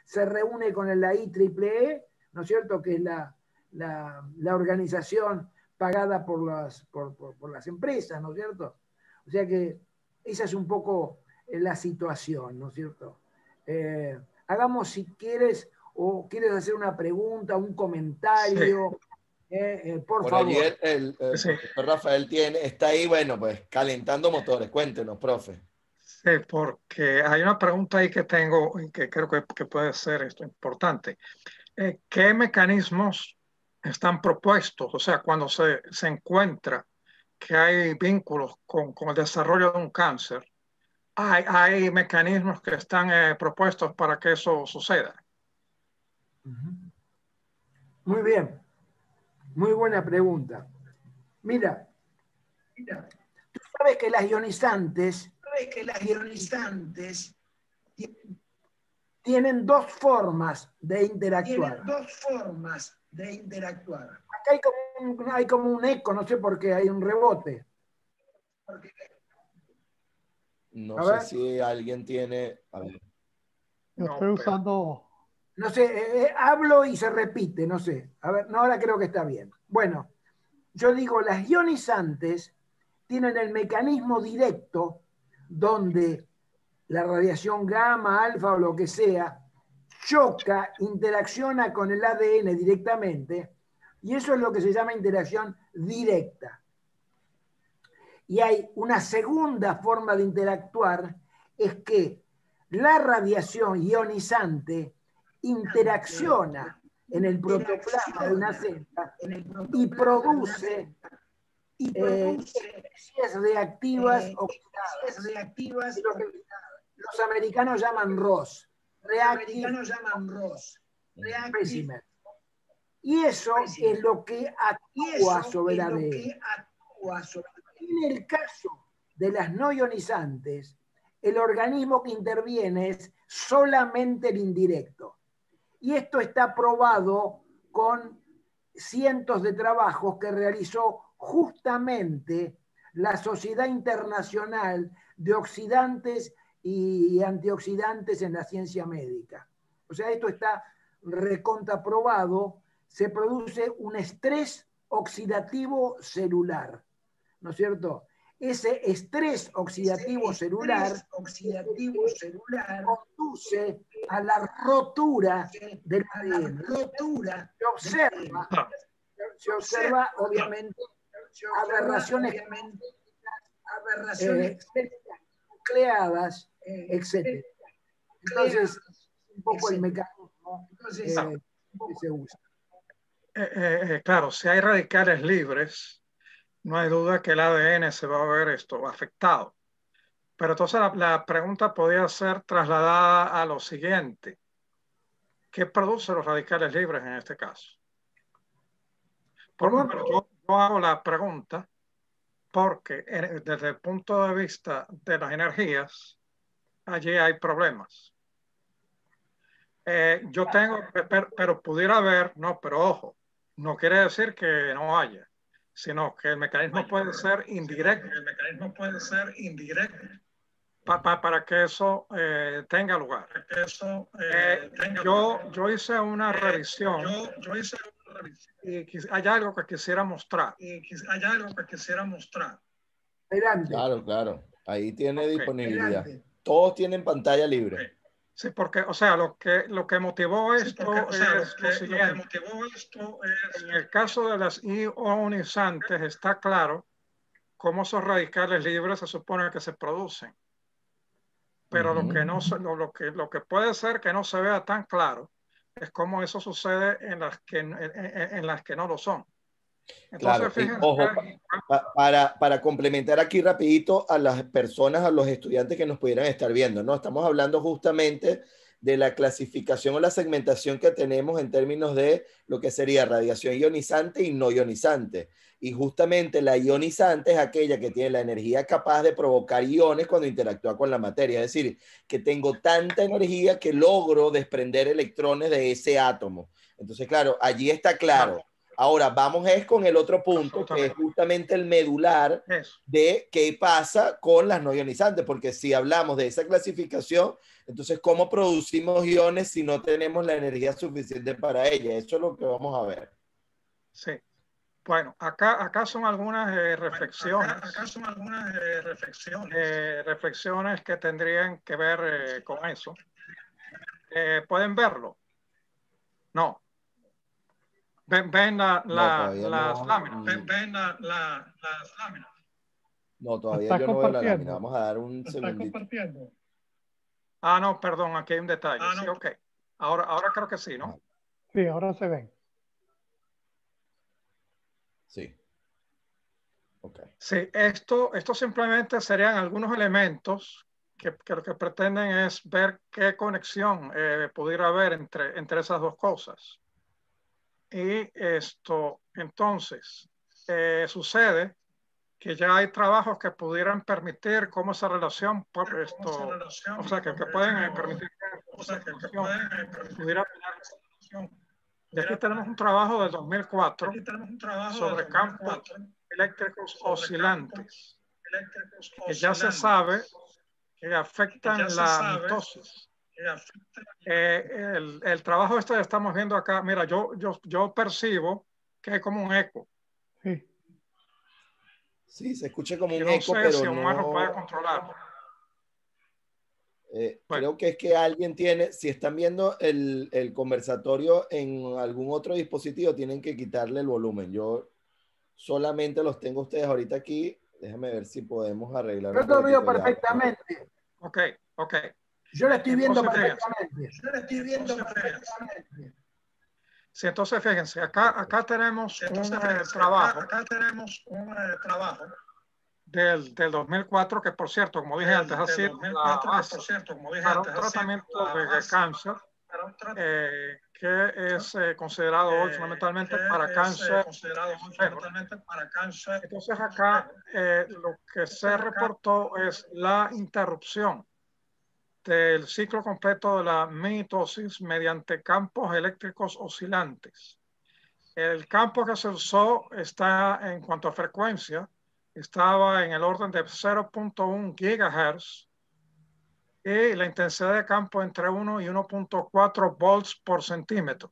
se reúne con la IEEE, ¿no es cierto?, que es la organización pagada por las empresas, ¿no es cierto? O sea que esa es un poco la situación, ¿no es cierto? Hagamos, si quieres, o quieres hacer una pregunta, un comentario, por favor. Allí el profesor Rafael está ahí, bueno, pues calentando motores. Cuéntenos, profe. Sí, porque hay una pregunta ahí que tengo y que creo que puede ser esto importante. ¿Qué mecanismos están propuestos? O sea, cuando se encuentra que hay vínculos con el desarrollo de un cáncer, hay mecanismos que están propuestos para que eso suceda. Muy bien, muy buena pregunta. Mira, tú sabes que las ionizantes tienen dos formas de interactuar. Acá hay como un eco, no sé por qué, hay un rebote. No sé si alguien tiene... A ver. Yo estoy usando... No sé, hablo y se repite, no sé. A ver, no, ahora creo que está bien. Bueno, yo digo, las ionizantes tienen el mecanismo directo donde la radiación gamma, alfa o lo que sea, choca, interacciona con el ADN directamente, y eso es lo que se llama interacción directa. Y hay una segunda forma de interactuar, es que la radiación ionizante interacciona en el protoplasma de una célula y produce especies reactivas oxidadas. Lo que los americanos llaman ROS. Specimen. Y eso es lo que actúa sobre el ADN. En el caso de las no ionizantes, el organismo que interviene es solamente el indirecto. Y esto está probado con cientos de trabajos que realizó justamente la Sociedad Internacional de Oxidantes y Antioxidantes en la Ciencia Médica. O sea, esto está recontraprobado. Se produce un estrés oxidativo celular, ¿no es cierto? Ese estrés oxidativo celular conduce a la rotura del ADN. Se observa obviamente aberraciones nucleadas, etc. Entonces, un poco el mecanismo que se usa. Claro, si hay radicales libres, no hay duda que el ADN se va a ver afectado. Pero entonces la pregunta podría ser trasladada a lo siguiente. ¿Qué producen los radicales libres en este caso? Yo hago la pregunta porque desde el punto de vista de las energías, allí hay problemas. Yo tengo, pero pudiera haber, no, pero ojo, no quiere decir que no haya, sino que el mecanismo puede ser indirecto. Para que eso tenga lugar. Yo hice una revisión y hay algo que quisiera mostrar. Claro, claro. Ahí tiene disponibilidad. Todos tienen pantalla libre. Sí, porque, o sea, lo que motivó esto es lo siguiente. En el caso de las ionizantes está claro cómo esos radicales libres se supone que se producen. Pero lo que puede ser que no se vea tan claro es cómo eso sucede en las que no lo son. Entonces, claro, fíjense, ojo, para complementar aquí rapidito a las personas, a los estudiantes que nos pudieran estar viendo, ¿no? Estamos hablando justamente de la clasificación o la segmentación que tenemos en términos de lo que sería radiación ionizante y no ionizante. Y justamente la ionizante es aquella que tiene la energía capaz de provocar iones cuando interactúa con la materia. Es decir, que tengo tanta energía que logro desprender electrones de ese átomo. Entonces, claro, allí está claro. Ahora, vamos con el otro punto, que es justamente el medular de qué pasa con las no ionizantes, porque si hablamos de esa clasificación, entonces, ¿cómo producimos iones si no tenemos la energía suficiente para ellas? Eso es lo que vamos a ver. Sí. Bueno, acá son algunas reflexiones. Acá son algunas reflexiones que tendrían que ver con eso. ¿Pueden verlo? No. Ven las láminas. Ven las láminas. No, todavía yo no veo la lámina. Vamos a dar un segundito. Compartiendo. Ah, no, perdón, aquí hay un detalle. No. Sí, ok. Ahora creo que sí, ¿no? Sí, ahora se ven. Sí. Okay. Sí, esto simplemente serían algunos elementos que lo que pretenden es ver qué conexión pudiera haber entre esas dos cosas. Y entonces, sucede que ya hay trabajos que pudieran permitir cómo esa relación, o sea, que pueden permitir que esa relación pudiera tener esa relación. Y aquí tenemos un trabajo del 2004 sobre campos eléctricos oscilantes, que ya se sabe que afectan la mitosis. El trabajo que estamos viendo acá, mira, yo percibo que hay como un eco. Sí. Sí, se escucha como un no eco, sé pero si Omar no lo puede controlar. Bueno. Creo que es que alguien tiene, si están viendo el conversatorio en algún otro dispositivo, tienen que quitarle el volumen. Yo solamente los tengo ustedes ahorita aquí. Déjame ver si podemos arreglar. Yo lo veo perfectamente. Ok. Yo lo estoy viendo perfectamente. Sí, entonces fíjense, acá tenemos un trabajo. Acá tenemos un trabajo del 2004, que por cierto, como dije antes, ha sido la base para un tratamiento de cáncer, que es considerado hoy fundamentalmente para cáncer. Entonces acá lo que se reportó es la interrupción del ciclo completo de la mitosis mediante campos eléctricos oscilantes. El campo que se usó está, en cuanto a frecuencia, estaba en el orden de 0.1 GHz y la intensidad de campo entre 1 y 1.4 volts por centímetro.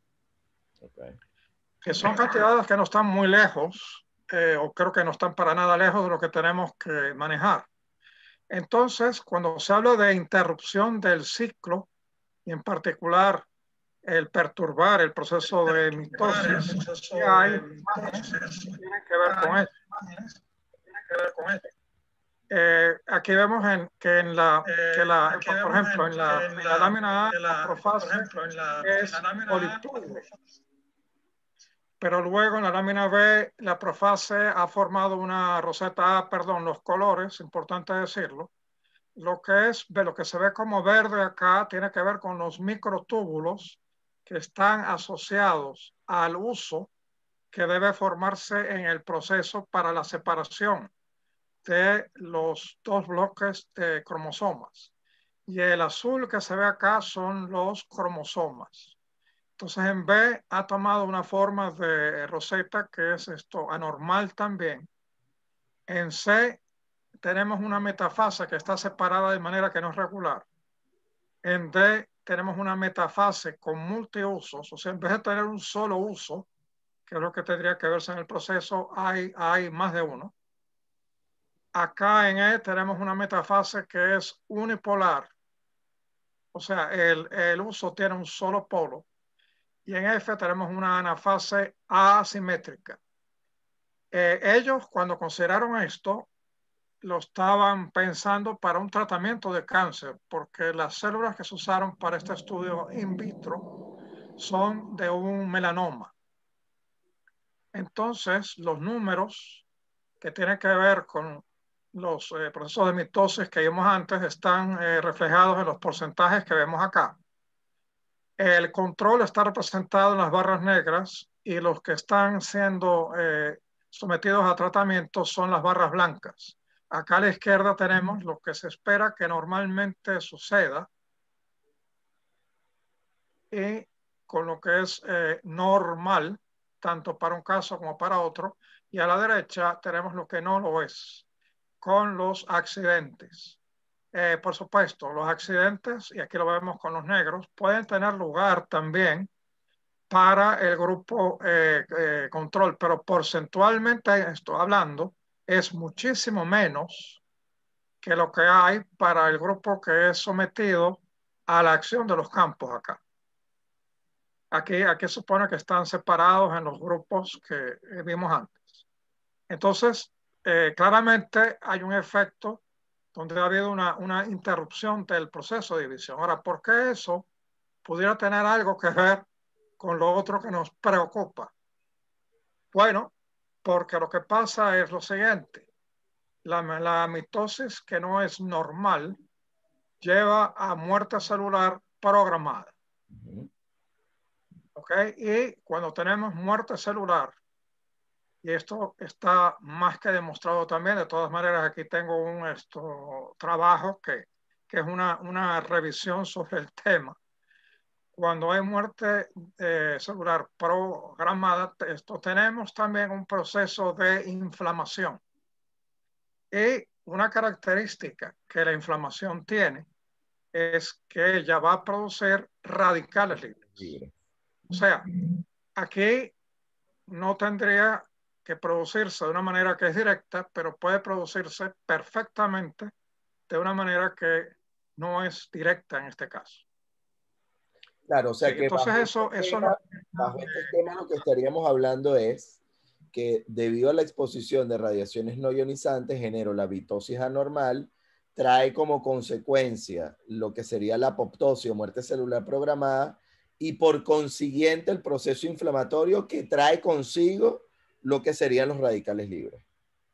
Okay. Que son cantidades que no están muy lejos, o creo que no están para nada lejos de lo que tenemos que manejar. Entonces, cuando se habla de interrupción del ciclo, y en particular el perturbar el proceso de mitosis, hay imágenes que tienen que ver con esto. Aquí vemos por ejemplo, en la lámina A, la profase es poliploide. Pero luego en la lámina B, la profase ha formado una roseta A, perdón, los colores, importante decirlo. Lo que se ve como verde acá tiene que ver con los microtúbulos que están asociados al uso que debe formarse en el proceso para la separación de los dos bloques de cromosomas. Y el azul que se ve acá son los cromosomas. Entonces en B ha tomado una forma de roseta que es anormal también. En C tenemos una metafase que está separada de manera que no es regular. En D tenemos una metafase con multiusos, o sea, en vez de tener un solo uso, que es lo que tendría que verse en el proceso, hay más de uno. Acá en E tenemos una metafase que es unipolar, o sea, el uso tiene un solo polo. Y en F tenemos una anafase asimétrica. Ellos, cuando consideraron esto, lo estaban pensando para un tratamiento de cáncer, porque las células que se usaron para este estudio in vitro son de un melanoma. Entonces, los números que tienen que ver con los procesos de mitosis que vimos antes están reflejados en los porcentajes que vemos acá. El control está representado en las barras negras y los que están siendo sometidos a tratamiento son las barras blancas. Acá a la izquierda tenemos lo que se espera que normalmente suceda y con lo que es normal tanto para un caso como para otro, y a la derecha tenemos lo que no lo es, con los accidentes. Por supuesto, los accidentes, y aquí lo vemos con los negros, pueden tener lugar también para el grupo control, pero porcentualmente estoy hablando, es muchísimo menos que lo que hay para el grupo que es sometido a la acción de los campos acá. Aquí supone que están separados en los grupos que vimos antes. Entonces, claramente hay un efecto donde ha habido una interrupción del proceso de división. Ahora, ¿por qué eso pudiera tener algo que ver con lo otro que nos preocupa? Bueno, porque lo que pasa es lo siguiente. La mitosis que no es normal lleva a muerte celular programada. ¿Ok? Y cuando tenemos muerte celular, y esto está más que demostrado también, de todas maneras aquí tengo un trabajo que es una revisión sobre el tema. Cuando hay muerte celular programada, tenemos también un proceso de inflamación. Y una característica que la inflamación tiene es que ella va a producir radicales libres. O sea, aquí no tendría que producirse de una manera que es directa, pero puede producirse perfectamente de una manera que no es directa en este caso. Claro, o sea Sí, que entonces bajo este tema lo que estaríamos hablando es que debido a la exposición de radiaciones no ionizantes genera la mitosis anormal, trae como consecuencia lo que sería la apoptosis o muerte celular programada y por consiguiente el proceso inflamatorio que trae consigo lo que serían los radicales libres.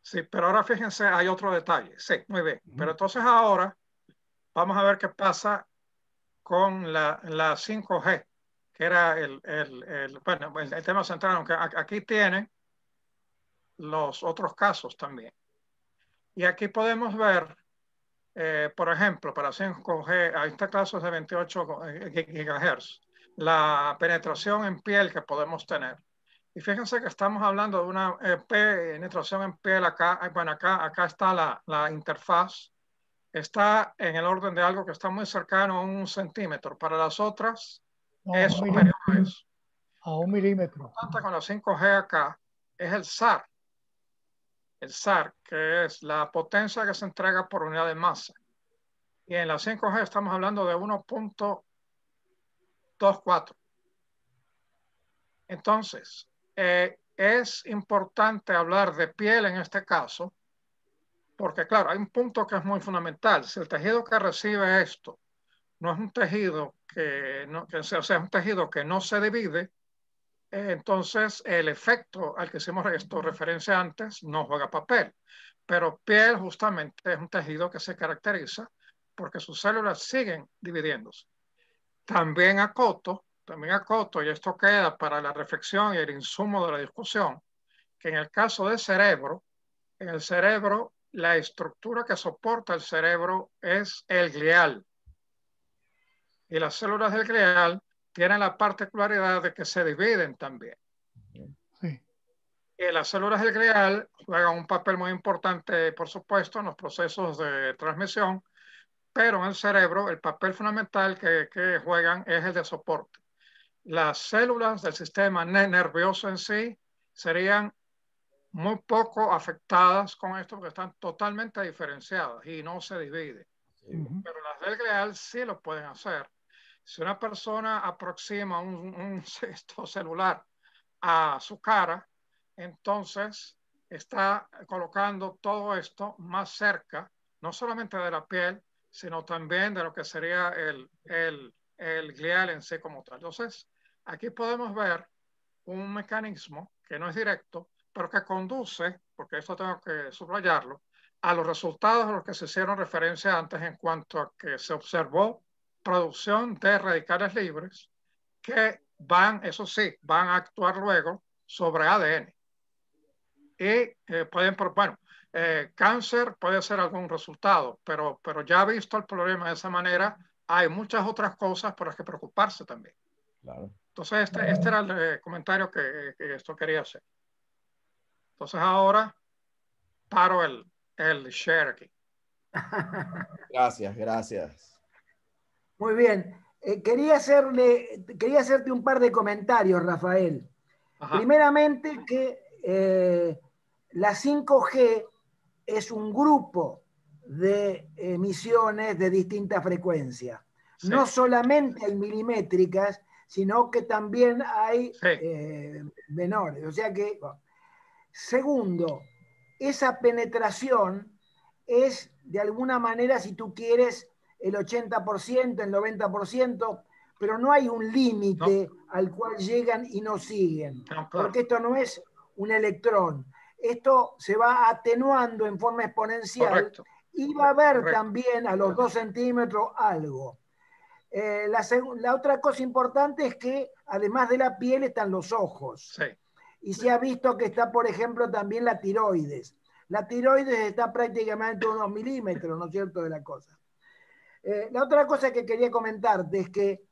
Sí, pero ahora fíjense, hay otro detalle. Sí, muy bien. Pero entonces ahora vamos a ver qué pasa con la 5G, que era el tema central, aunque aquí tienen los otros casos también. Y aquí podemos ver, por ejemplo, para 5G, este caso es de 28 GHz, la penetración en piel que podemos tener. Y fíjense que estamos hablando de una penetración en piel acá. Bueno, acá está la interfaz. Está en el orden de algo que está muy cercano a 1 centímetro. Para las otras es superior a eso. A 1 milímetro. Con la 5G acá es el SAR. El SAR, que es la potencia que se entrega por unidad de masa. Y en la 5G estamos hablando de 1.24. Entonces, es importante hablar de piel en este caso, porque claro, hay un punto que es muy fundamental. Si el tejido que recibe esto no es un tejido es un tejido que no se divide, entonces el efecto al que hicimos referencia antes no juega papel. Pero piel justamente es un tejido que se caracteriza porque sus células siguen dividiéndose. También acoto, y esto queda para la reflexión y el insumo de la discusión, que en el caso del cerebro, en el cerebro, la estructura que soporta el cerebro es el glial. Y las células del glial tienen la particularidad de que se dividen también. Sí. Y las células del glial juegan un papel muy importante, por supuesto, en los procesos de transmisión, pero en el cerebro el papel fundamental que juegan es el de soporte. Las células del sistema nervioso en sí serían muy poco afectadas con esto porque están totalmente diferenciadas y no se dividen. Pero las del glial sí lo pueden hacer. Si una persona aproxima un cesto celular a su cara, entonces está colocando todo esto más cerca, no solamente de la piel, sino también de lo que sería el glial en sí como tal. Entonces, aquí podemos ver un mecanismo que no es directo, pero que conduce, porque esto tengo que subrayarlo, a los resultados a los que se hicieron referencia antes en cuanto a que se observó producción de radicales libres que van, eso sí, van a actuar luego sobre ADN. Y cáncer puede ser algún resultado, pero ya visto el problema de esa manera, hay muchas otras cosas por las que preocuparse también. Claro. Entonces, este era el comentario que esto quería hacer. Entonces, ahora paro el share aquí. Gracias, gracias. Muy bien. Quería hacerte un par de comentarios, Rafael. Ajá. Primeramente, que la 5G es un grupo de emisiones de distinta frecuencia. Sí. No solamente hay milimétricas, sino que también hay Sí. menores. O sea que, bueno. Segundo, esa penetración es de alguna manera, si tú quieres, el 80%, el 90%, pero no hay un límite al cual llegan y no siguen, claro. Porque esto no es un electrón. Esto se va atenuando en forma exponencial. Correcto. Y va a haber también a los 2 centímetros algo. La otra cosa importante es que además de la piel están los ojos. Sí. Y se ha visto que está, por ejemplo, también la tiroides. La tiroides está prácticamente unos milímetros, ¿no es cierto?, de la cosa. La otra cosa que quería comentarte es que,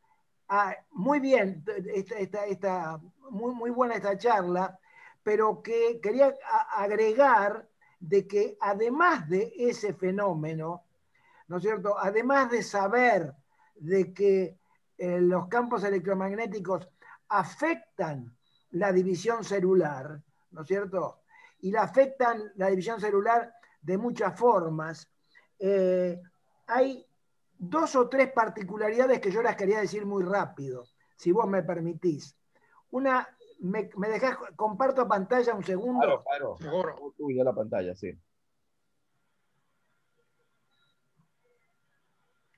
muy bien, muy buena esta charla, pero que quería agregar de que además de ese fenómeno, ¿no es cierto?, además de saber de que los campos electromagnéticos afectan la división celular, ¿no es cierto? Y afectan la división celular de muchas formas. Hay 2 o 3 particularidades que yo las quería decir muy rápido, si vos me permitís. Una, ¿me dejás, comparto pantalla un segundo? Claro. Seguro. Tuya la pantalla, sí.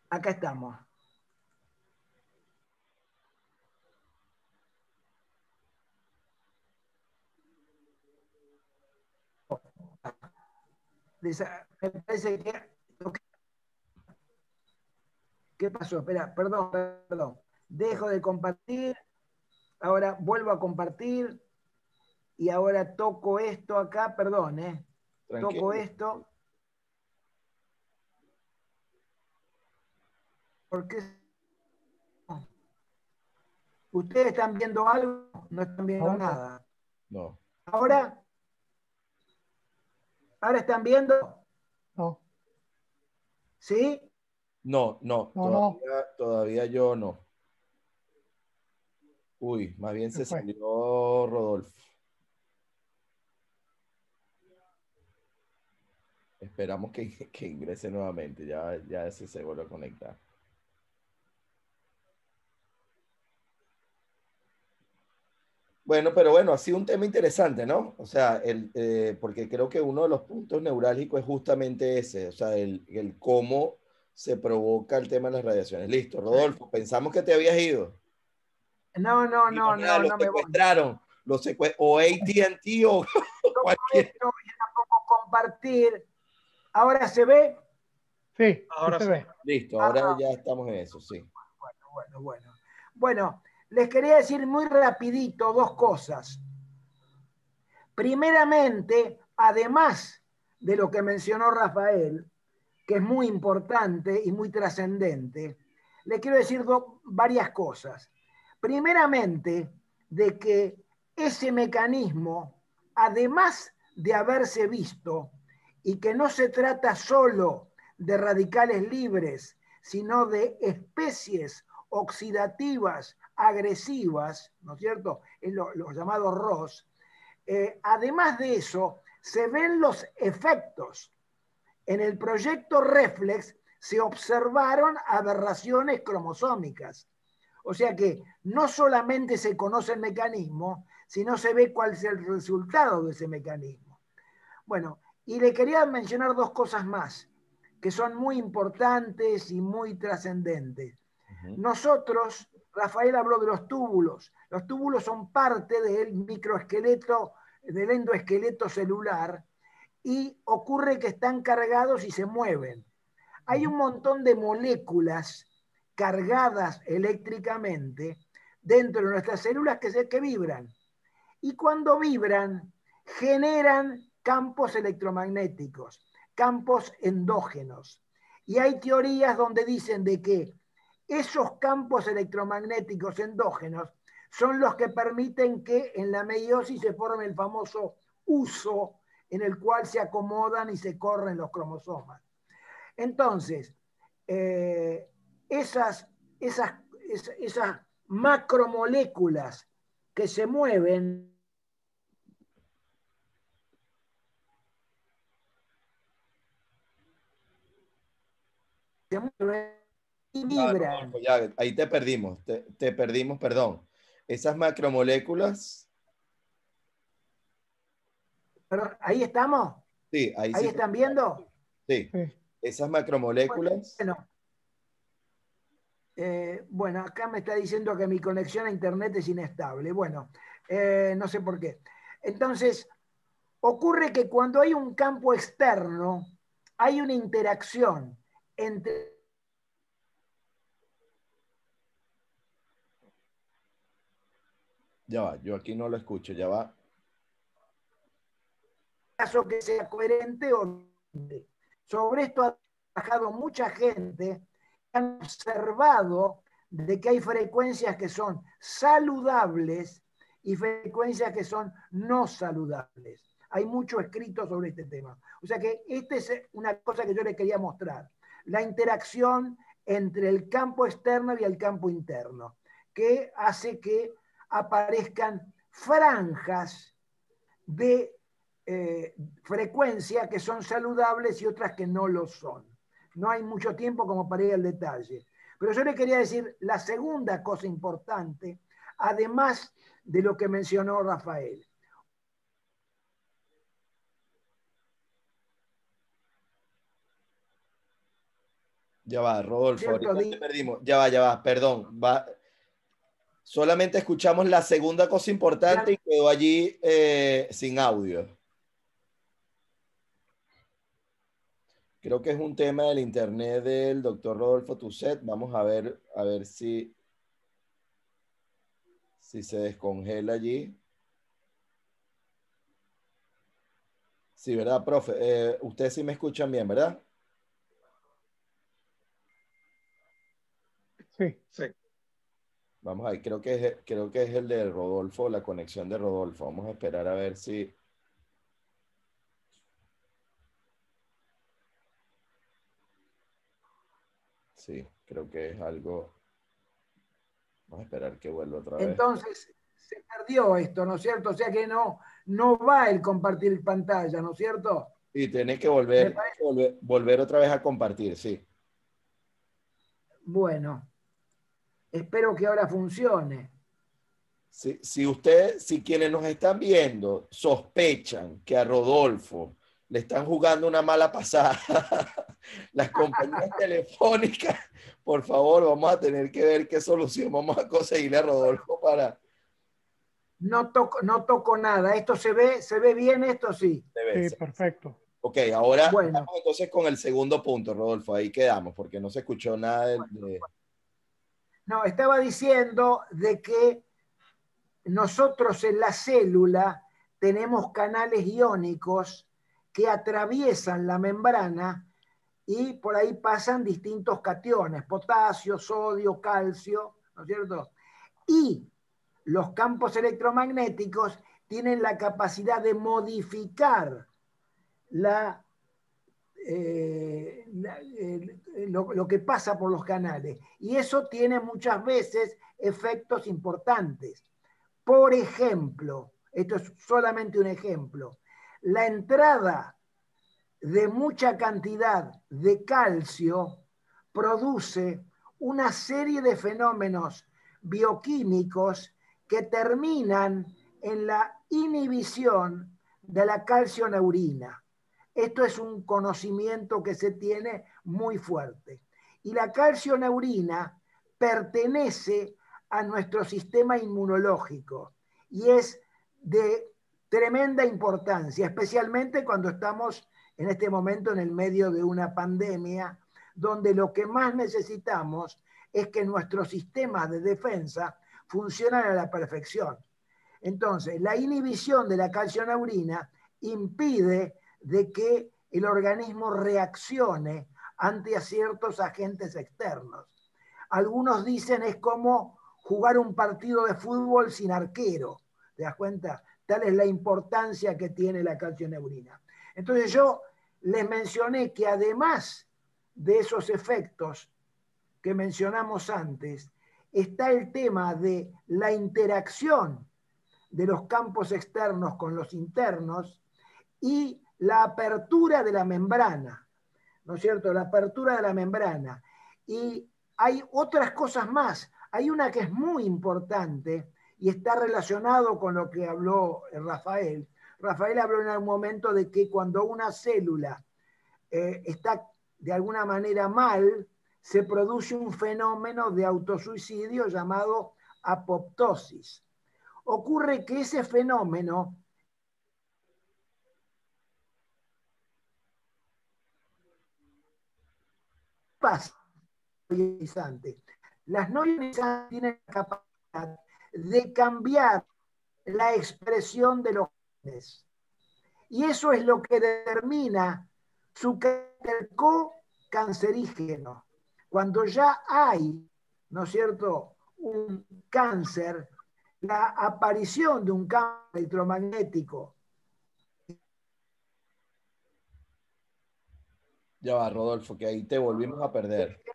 Acá estamos. Me parece que... ¿Qué pasó? Espera, perdón. Dejo de compartir. Ahora vuelvo a compartir. Y ahora toco esto acá. Perdón, Tranquilo. Toco esto. Porque ustedes están viendo algo, no están viendo nada. No. ¿Ahora están viendo? No. ¿Sí? No. No. Todavía yo no. Uy, más bien se salió Rodolfo. Esperamos que ingrese nuevamente. Ya ese se vuelve a conectar. Bueno, pero bueno, ha sido un tema interesante, ¿no? O sea, porque creo que uno de los puntos neurálgicos es justamente ese, o sea, el cómo se provoca el tema de las radiaciones. Listo, Rodolfo, pensamos que te habías ido. No Lo secuestraron, o AT&T o cualquier. Compartir. ¿Ahora se ve? Sí, ahora se sí. ve. Listo, ahora ya estamos en eso, sí. Bueno, les quería decir muy rapidito 2 cosas. Primeramente, además de lo que mencionó Rafael, que es muy importante y muy trascendente, le quiero decir varias cosas. Primeramente, de que ese mecanismo, además de haberse visto, y que no se trata solo de radicales libres, sino de especies oxidativas agresivas, ¿no es cierto?, los llamados ROS. Además de eso, se ven los efectos. En el proyecto Reflex se observaron aberraciones cromosómicas. O sea que no solamente se conoce el mecanismo, sino se ve cuál es el resultado de ese mecanismo. Bueno, y le quería mencionar 2 cosas más, que son muy importantes y muy trascendentes. Nosotros, Rafael habló de los túbulos. Los túbulos son parte del microesqueleto, del endoesqueleto celular, y ocurre que están cargados y se mueven. Hay un montón de moléculas cargadas eléctricamente dentro de nuestras células que vibran. Y cuando vibran, generan campos electromagnéticos, campos endógenos. Y hay teorías donde dicen de que esos campos electromagnéticos endógenos son los que permiten que en la meiosis se forme el famoso uso en el cual se acomodan y se corren los cromosomas. Entonces, esas macromoléculas que se mueven y vibran. Ya, ahí te perdimos, te perdimos, perdón. Esas macromoléculas. Pero, ¿ahí estamos? Sí, ahí ¿Ahí sí. están viendo? Sí. Esas macromoléculas. Bueno, acá me está diciendo que mi conexión a internet es inestable. Bueno, no sé por qué. Entonces, ocurre que cuando hay un campo externo, hay una interacción entre... Ya va, yo aquí no lo escucho, ya va. Caso que sea coherente o no. Sobre esto ha trabajado mucha gente, han observado de que hay frecuencias que son saludables y frecuencias que son no saludables. Hay mucho escrito sobre este tema. O sea que esta es una cosa que yo les quería mostrar. La interacción entre el campo externo y el campo interno, que hace que aparezcan franjas de frecuencia que son saludables y otras que no lo son. No hay mucho tiempo como para ir al detalle. Pero yo le quería decir la segunda cosa importante, además de lo que mencionó Rafael. Ya va, Rodolfo, ahorita te perdimos. Ya va, perdón. Solamente escuchamos la segunda cosa importante y quedó allí sin audio. Creo que es un tema del internet del doctor Rodolfo Tusset. Vamos a ver si se descongela allí. Sí, ¿verdad, profe? Ustedes sí me escuchan bien, ¿verdad? Sí. Sí. Vamos a ver, creo que es el de Rodolfo, la conexión de Rodolfo. Vamos a esperar a ver si... Sí, creo que es algo... Vamos a esperar que vuelva otra vez. Entonces, se perdió esto, ¿no es cierto? O sea que no va el compartir pantalla, ¿no es cierto? Sí, tenés que volver otra vez a compartir, sí. Bueno, espero que ahora funcione. Si quienes nos están viendo sospechan que a Rodolfo le están jugando una mala pasada, las compañías telefónicas, por favor, vamos a tener que ver qué solución vamos a conseguirle a Rodolfo para... No toco nada. ¿Esto se ve bien? ¿Esto sí? Sí, perfecto. Ok, ahora bueno, vamos entonces con el segundo punto, Rodolfo. Ahí quedamos, porque no se escuchó nada de... No, estaba diciendo de que nosotros en la célula tenemos canales iónicos que atraviesan la membrana y por ahí pasan distintos cationes, potasio, sodio, calcio, ¿no es cierto? Y los campos electromagnéticos tienen la capacidad de modificar lo que pasa por los canales. Y eso tiene muchas veces efectos importantes. Por ejemplo, esto es solamente un ejemplo, la entrada de mucha cantidad de calcio produce una serie de fenómenos bioquímicos que terminan en la inhibición de la calcioneurina. Esto es un conocimiento que se tiene muy fuerte. Y la calcioneurina pertenece a nuestro sistema inmunológico y es de tremenda importancia, especialmente cuando estamos en este momento en el medio de una pandemia, donde lo que más necesitamos es que nuestros sistemas de defensa funcionen a la perfección. Entonces, la inhibición de la calcioneurina impide de que el organismo reaccione ante ciertos agentes externos. Algunos dicen es como jugar un partido de fútbol sin arquero. ¿Te das cuenta? Tal es la importancia que tiene la calcioneurina. Entonces yo les mencioné que además de esos efectos que mencionamos antes, está el tema de la interacción de los campos externos con los internos y la apertura de la membrana, ¿no es cierto? La apertura de la membrana. Y hay otras cosas más. Hay una que es muy importante y está relacionado con lo que habló Rafael. Rafael habló en algún momento de que cuando una célula está de alguna manera mal, se produce un fenómeno de autosuicidio llamado apoptosis. Ocurre que ese fenómeno pasa. Las no ionizantes tienen la capacidad de cambiar la expresión de los genes. Y eso es lo que determina su carácter co-cancerígeno. Cuando ya hay, ¿no es cierto?, un cáncer, la aparición de un campo electromagnético. Ya va, Rodolfo, que ahí te volvimos a perder. Que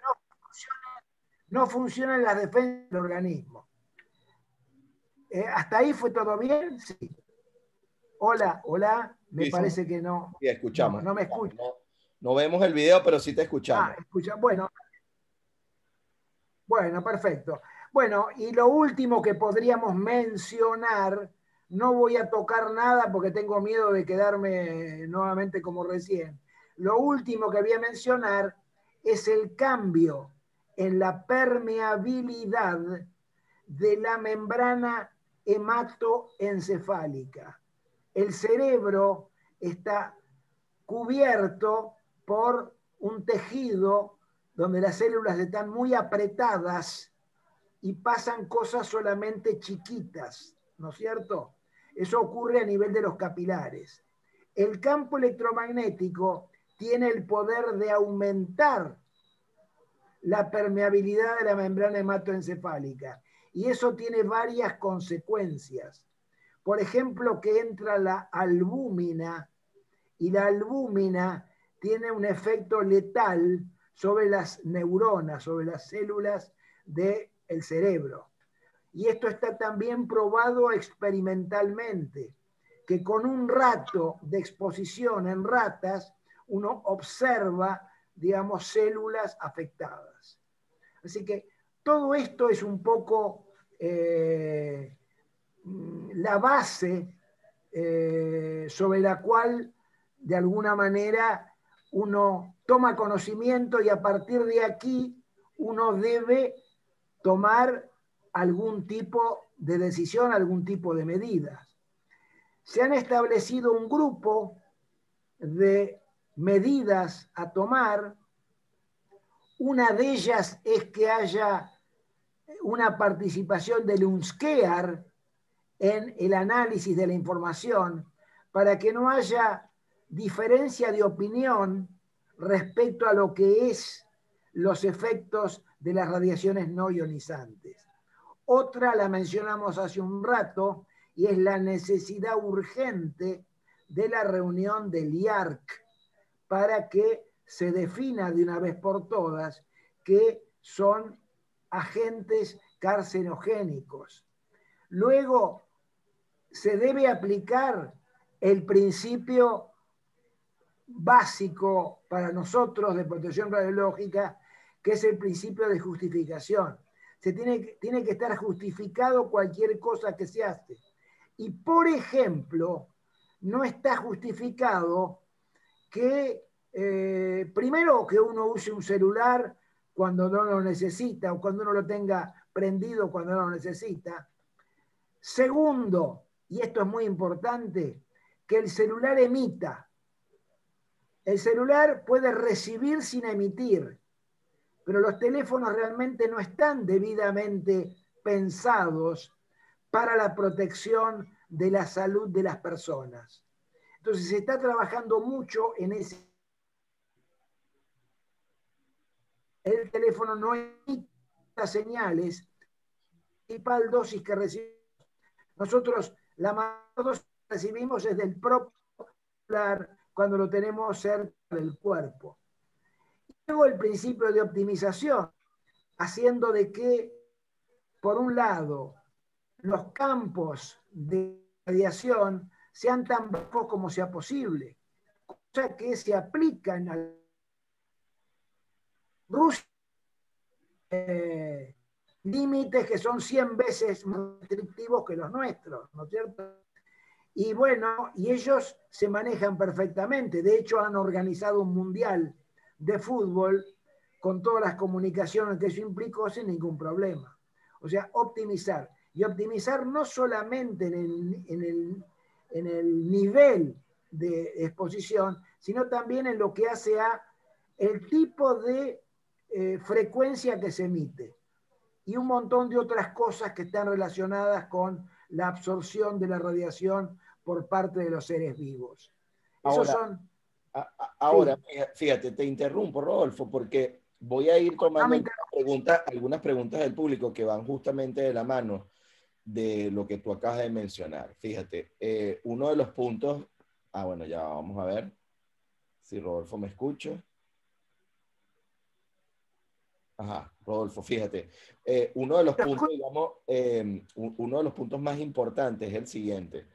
no funcionan las defensas del organismo. ¿Hasta ahí fue todo bien? Sí. Hola, hola. Me parece que no. Sí, escuchamos. No me escucha. No vemos el video, pero sí te escuchamos. Escucha. Bueno, perfecto. Bueno, y lo último que podríamos mencionar, no voy a tocar nada porque tengo miedo de quedarme nuevamente como recién. Lo último que voy a mencionar es el cambio en la permeabilidad de la membrana hematoencefálica. El cerebro está cubierto por un tejido donde las células están muy apretadas y pasan cosas solamente chiquitas, ¿no es cierto? Eso ocurre a nivel de los capilares. El campo electromagnético tiene el poder de aumentar la permeabilidad de la membrana hematoencefálica y eso tiene varias consecuencias. Por ejemplo, que entra la albúmina y la albúmina tiene un efecto letal sobre las neuronas, sobre las células del cerebro. Y esto está también probado experimentalmente, que con un rato de exposición en ratas, uno observa, digamos, células afectadas. Así que todo esto es un poco la base sobre la cual, de alguna manera, uno toma conocimiento y a partir de aquí uno debe tomar algún tipo de decisión, algún tipo de medidas. Se han establecido un grupo de medidas a tomar. Una de ellas es que haya una participación del UNSCEAR en el análisis de la información para que no haya diferencia de opinión respecto a lo que es los efectos de las radiaciones no ionizantes. Otra la mencionamos hace un rato y es la necesidad urgente de la reunión del IARC para que se defina de una vez por todas que son agentes carcinogénicos. Luego, se debe aplicar el principio básico para nosotros de protección radiológica, que es el principio de justificación. Tiene que estar justificado cualquier cosa que se hace. Y, por ejemplo, no está justificado que, primero, que uno use un celular cuando no lo necesita o cuando uno lo tenga prendido cuando no lo necesita. Segundo, y esto es muy importante, que el celular emita. El celular puede recibir sin emitir, pero los teléfonos realmente no están debidamente pensados para la protección de la salud de las personas. Entonces se está trabajando mucho en ese. El teléfono no emite señales principal dosis que recibimos. Nosotros la mayor dosis que recibimos es del propio celular cuando lo tenemos cerca del cuerpo. Luego el principio de optimización, haciendo de que, por un lado, los campos de radiación sean tan bajos como sea posible, cosa que se aplican a Rusia, límites que son 100 veces más restrictivos que los nuestros, ¿no es cierto? Y bueno, y ellos se manejan perfectamente. De hecho, han organizado un mundial de fútbol con todas las comunicaciones que eso implicó sin ningún problema. O sea, optimizar. Y optimizar no solamente en el nivel de exposición, sino también en lo que hace a el tipo de frecuencia que se emite. Y un montón de otras cosas que están relacionadas con la absorción de la radiación por parte de los seres vivos. Esos son... Ahora, fíjate, te interrumpo, Rodolfo, porque voy a ir tomando algunas preguntas del público que van justamente de la mano de lo que tú acabas de mencionar. Fíjate, uno de los puntos... bueno, ya vamos a ver si Rodolfo me escucha. Ajá, Rodolfo, fíjate. Uno de los puntos, digamos, uno de los puntos más importantes es el siguiente.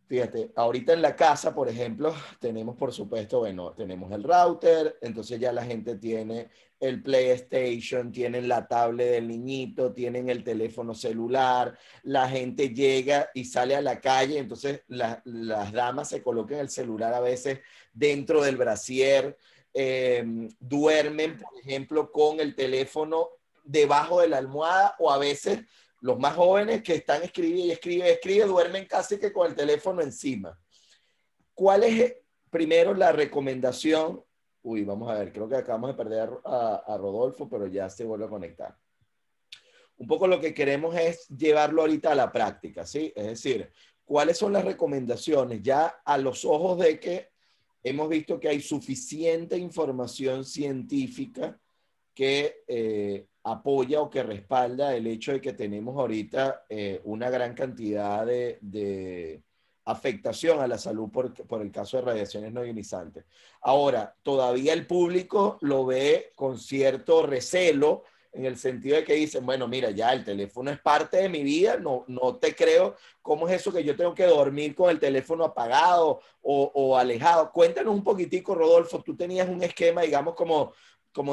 Fíjate, ahorita en la casa, por ejemplo, tenemos, por supuesto, bueno, tenemos el router, entonces ya la gente tiene el PlayStation, tienen la tablet del niñito, tienen el teléfono celular, la gente llega y sale a la calle, entonces las damas se colocan el celular a veces dentro del brasier, duermen, por ejemplo, con el teléfono debajo de la almohada o a veces... Los más jóvenes que están escribe, duermen casi que con el teléfono encima. ¿Cuál es primero la recomendación? Uy, vamos a ver, creo que acabamos de perder a Rodolfo, pero ya se vuelve a conectar. Un poco lo que queremos es llevarlo ahorita a la práctica, ¿sí? Es decir, ¿cuáles son las recomendaciones? Ya a los ojos de que hemos visto que hay suficiente información científica que apoya o que respalda el hecho de que tenemos ahorita una gran cantidad de afectación a la salud por el caso de radiaciones no ionizantes. Ahora, todavía el público lo ve con cierto recelo en el sentido de que dicen, bueno, mira, ya el teléfono es parte de mi vida, no te creo, ¿cómo es eso que yo tengo que dormir con el teléfono apagado o alejado? Cuéntanos un poquitico, Rodolfo, tú tenías un esquema, digamos, como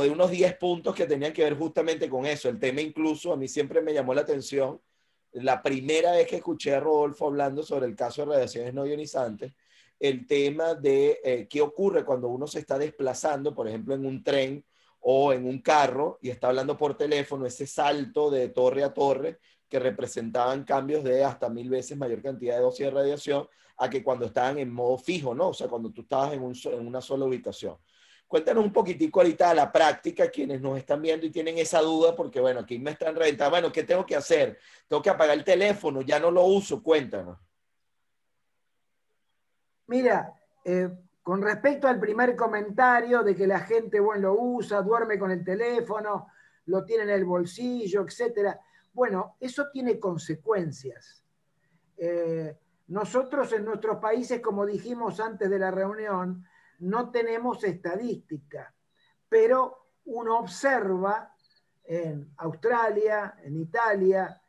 de unos 10 puntos que tenían que ver justamente con eso. El tema incluso a mí siempre me llamó la atención. La primera vez que escuché a Rodolfo hablando sobre el caso de radiaciones no ionizantes, el tema de qué ocurre cuando uno se está desplazando, por ejemplo, en un tren o en un carro y está hablando por teléfono, ese salto de torre a torre que representaban cambios de hasta 1000 veces mayor cantidad de dosis de radiación a que cuando estaban en modo fijo, ¿no? O sea, cuando tú estabas en una sola ubicación. Cuéntanos un poquitico ahorita a la práctica, quienes nos están viendo y tienen esa duda, porque bueno, aquí me están reventando. Bueno, ¿qué tengo que hacer? Tengo que apagar el teléfono, ya no lo uso, cuéntanos. Mira, con respecto al primer comentario de que la gente, bueno, lo usa, duerme con el teléfono, lo tiene en el bolsillo, etcétera. Bueno, eso tiene consecuencias. Nosotros en nuestros países, como dijimos antes de la reunión, no tenemos estadística, pero uno observa en Australia, en Italia,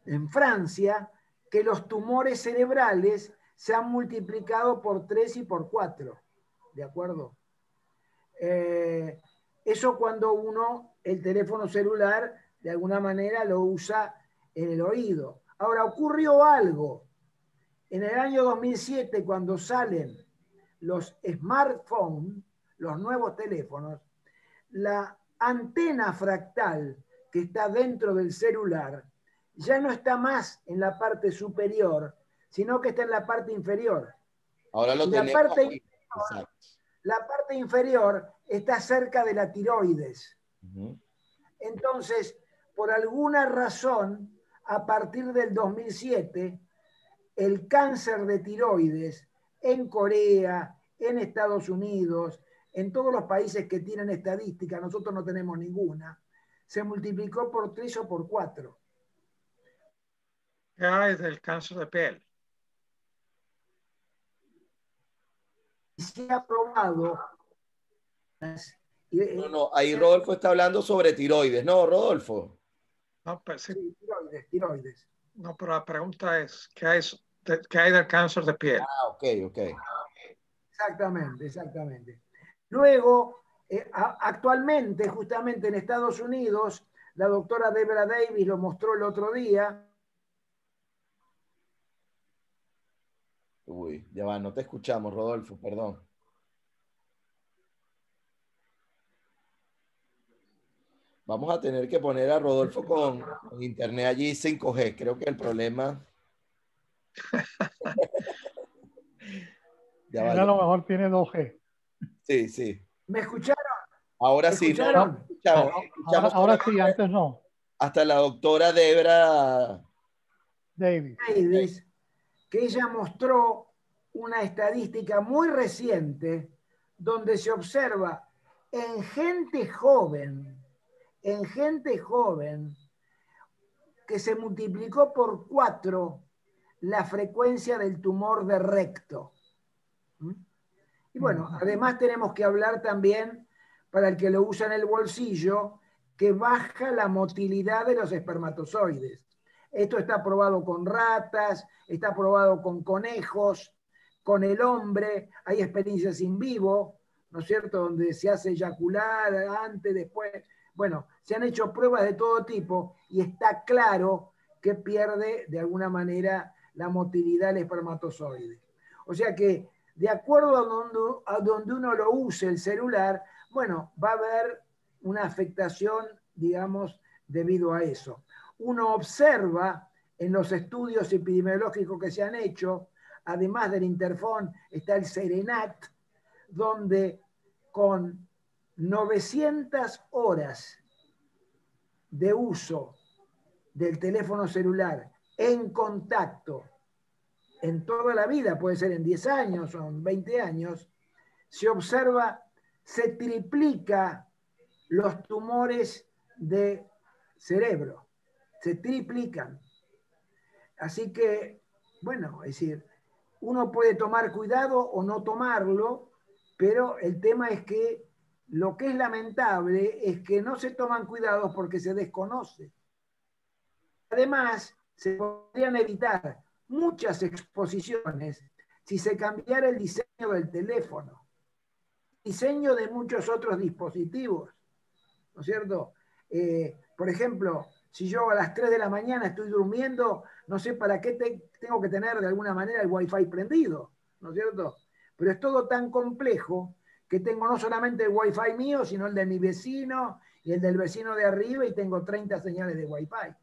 en Francia, que los tumores cerebrales se han multiplicado por 3 y por 4, ¿de acuerdo? Eso cuando uno, el teléfono celular, de alguna manera lo usa en el oído. Ahora, ocurrió algo. En el año 2007, cuando salen los smartphones, los nuevos teléfonos, la antena fractal que está dentro del celular ya no está más en la parte superior, sino que está en la parte inferior. Ahora lo tenemos aquí. La parte inferior está cerca de la tiroides. Uh-huh. Entonces, por alguna razón, a partir del 2007, el cáncer de tiroides en Corea, en Estados Unidos, en todos los países que tienen estadística, nosotros no tenemos ninguna, se multiplicó por 3 o por 4. ¿Qué hay del cáncer de piel? Se ha probado. No, ahí Rodolfo está hablando sobre tiroides, ¿no, Rodolfo? No, pues, sí. Sí, tiroides. No, pero la pregunta es, ¿qué hay del cáncer de piel? Ah, ok. Exactamente. Luego, actualmente, justamente en Estados Unidos, la doctora Deborah Davis lo mostró el otro día. Uy, ya va, no te escuchamos, Rodolfo, perdón. Vamos a tener que poner a Rodolfo con internet allí 5G. Creo que el problema... Ya a lo mejor tiene 2G. Sí. ¿Me escucharon? Ahora ¿Me sí, escucharon? Ahora sí, antes no. Hasta la doctora Debra Davis, que ella mostró una estadística muy reciente donde se observa en gente joven, que se multiplicó por 4 la frecuencia del tumor de recto. Y bueno, además tenemos que hablar también, para el que lo usa en el bolsillo, que baja la motilidad de los espermatozoides. Esto está probado con ratas, está probado con conejos, con el hombre, hay experiencias in vivo, ¿no es cierto?, donde se hace eyacular antes, después. Bueno, se han hecho pruebas de todo tipo y está claro que pierde de alguna manera la motilidad del espermatozoide. O sea que, de acuerdo a donde uno lo use el celular, bueno, va a haber una afectación, digamos, debido a eso. Uno observa en los estudios epidemiológicos que se han hecho, además del Interfón, está el Serenat, donde con 900 horas de uso del teléfono celular en contacto en toda la vida, puede ser en 10 años o en 20 años, se observa, se triplica los tumores de cerebro, se triplican. Así que, bueno, es decir, uno puede tomar cuidado o no tomarlo, pero el tema es que lo que es lamentable es que no se toman cuidados porque se desconoce. Además, se podrían evitar muchas exposiciones si se cambiara el diseño del teléfono, diseño de muchos otros dispositivos, ¿no es cierto? Por ejemplo, si yo a las 3 de la mañana estoy durmiendo, no sé para qué tengo que tener de alguna manera el Wi-Fi prendido, ¿no es cierto? Pero es todo tan complejo que tengo no solamente el Wi-Fi mío, sino el de mi vecino y el del vecino de arriba, y tengo 30 señales de Wi-Fi.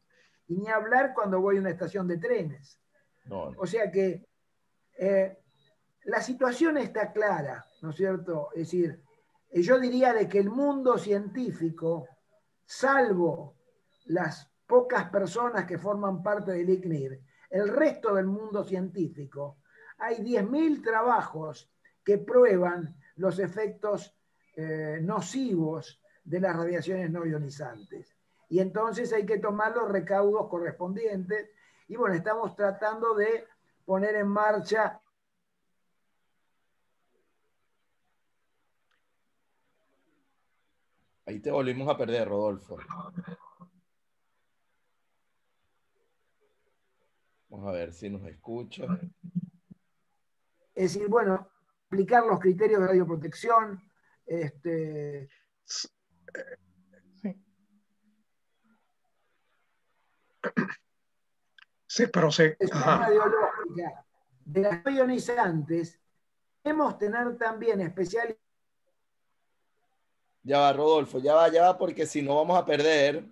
Y ni hablar cuando voy a una estación de trenes. No. O sea que la situación está clara, ¿no es cierto? Es decir, yo diría de que el mundo científico, salvo las pocas personas que forman parte del ICNIR, el resto del mundo científico, hay 10.000 trabajos que prueban los efectos nocivos de las radiaciones no ionizantes. Y entonces hay que tomar los recaudos correspondientes. Y bueno, estamos tratando de poner en marcha. Ahí te volvimos a perder, Rodolfo. Vamos a ver si nos escucha. Es decir, bueno, aplicar los criterios de radioprotección. Sí. Sí, pero sí. Radiológica de las no ionizantes, debemos tener también especial. Ya va, Rodolfo, ya va, porque si no vamos a perder.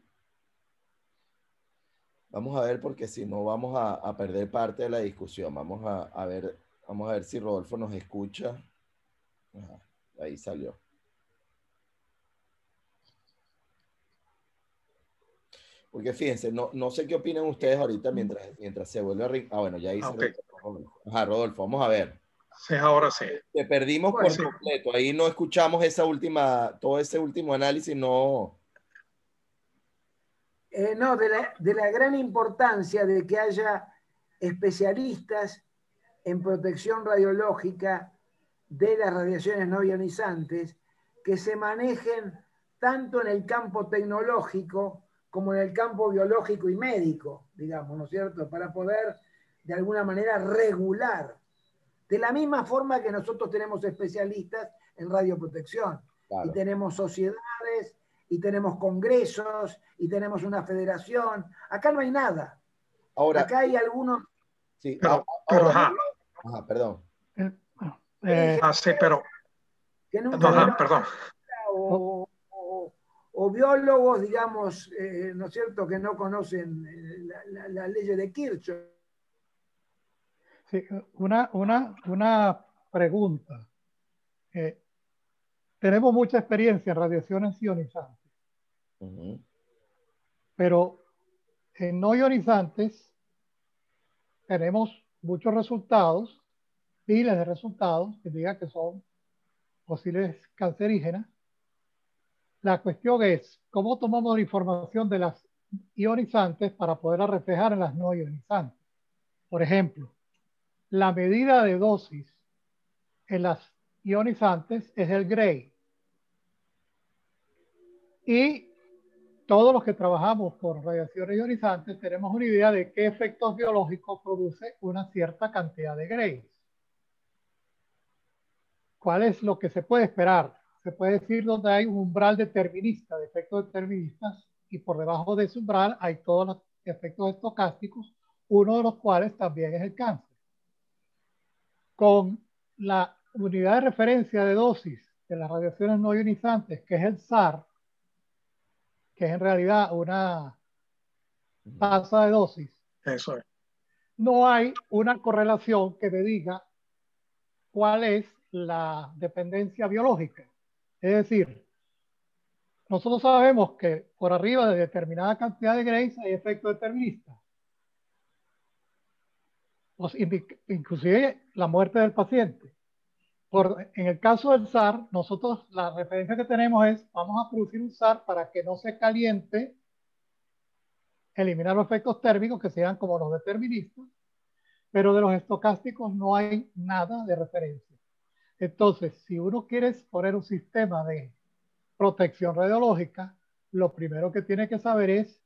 Vamos a ver, porque si no vamos a perder parte de la discusión. Vamos a ver si Rodolfo nos escucha. Ajá, ahí salió. Porque fíjense, no sé qué opinan ustedes ahorita mientras se vuelve a... Ah, bueno, ya hice. Okay. Ajá, Rodolfo, vamos a ver. Sí, ahora sí. Te perdimos por completo. Ahí no escuchamos todo ese último análisis, no. No, de la gran importancia de que haya especialistas en protección radiológica de las radiaciones no ionizantes que se manejen tanto en el campo tecnológico como en el campo biológico y médico, digamos, ¿no es cierto? Para poder, de alguna manera, regular. De la misma forma que nosotros tenemos especialistas en radioprotección, claro, y tenemos sociedades, y tenemos congresos, y tenemos una federación. Acá no hay nada. Ahora, acá hay algunos... Sí, pero ajá, perdón. Sí, pero... Que nunca perdón. O biólogos, digamos, ¿no es cierto?, que no conocen la ley de Kirchhoff. Sí, una pregunta. Tenemos mucha experiencia en radiaciones ionizantes, pero en no ionizantes tenemos muchos resultados, miles de resultados que digan que son posibles cancerígenas. La cuestión es cómo tomamos la información de las ionizantes para poderla reflejar en las no ionizantes. Por ejemplo, la medida de dosis en las ionizantes es el Gray. Y todos los que trabajamos con radiaciones ionizantes tenemos una idea de qué efectos biológicos produce una cierta cantidad de Grays. ¿Cuál es lo que se puede esperar? Se puede decir donde hay un umbral determinista, de efectos deterministas, y por debajo de ese umbral hay todos los efectos estocásticos, uno de los cuales también es el cáncer. Con la unidad de referencia de dosis de las radiaciones no ionizantes, que es el SAR, que es en realidad una tasa de dosis, eso es, no hay una correlación que me diga cuál es la dependencia biológica. Es decir, nosotros sabemos que por arriba de determinada cantidad de Grays hay efectos deterministas. Inclusive la muerte del paciente. En el caso del SAR, nosotros la referencia que tenemos es, vamos a producir un SAR para que no se caliente, eliminar los efectos térmicos que sean como los deterministas, pero de los estocásticos no hay nada de referencia. Entonces, si uno quiere poner un sistema de protección radiológica, lo primero que tiene que saber es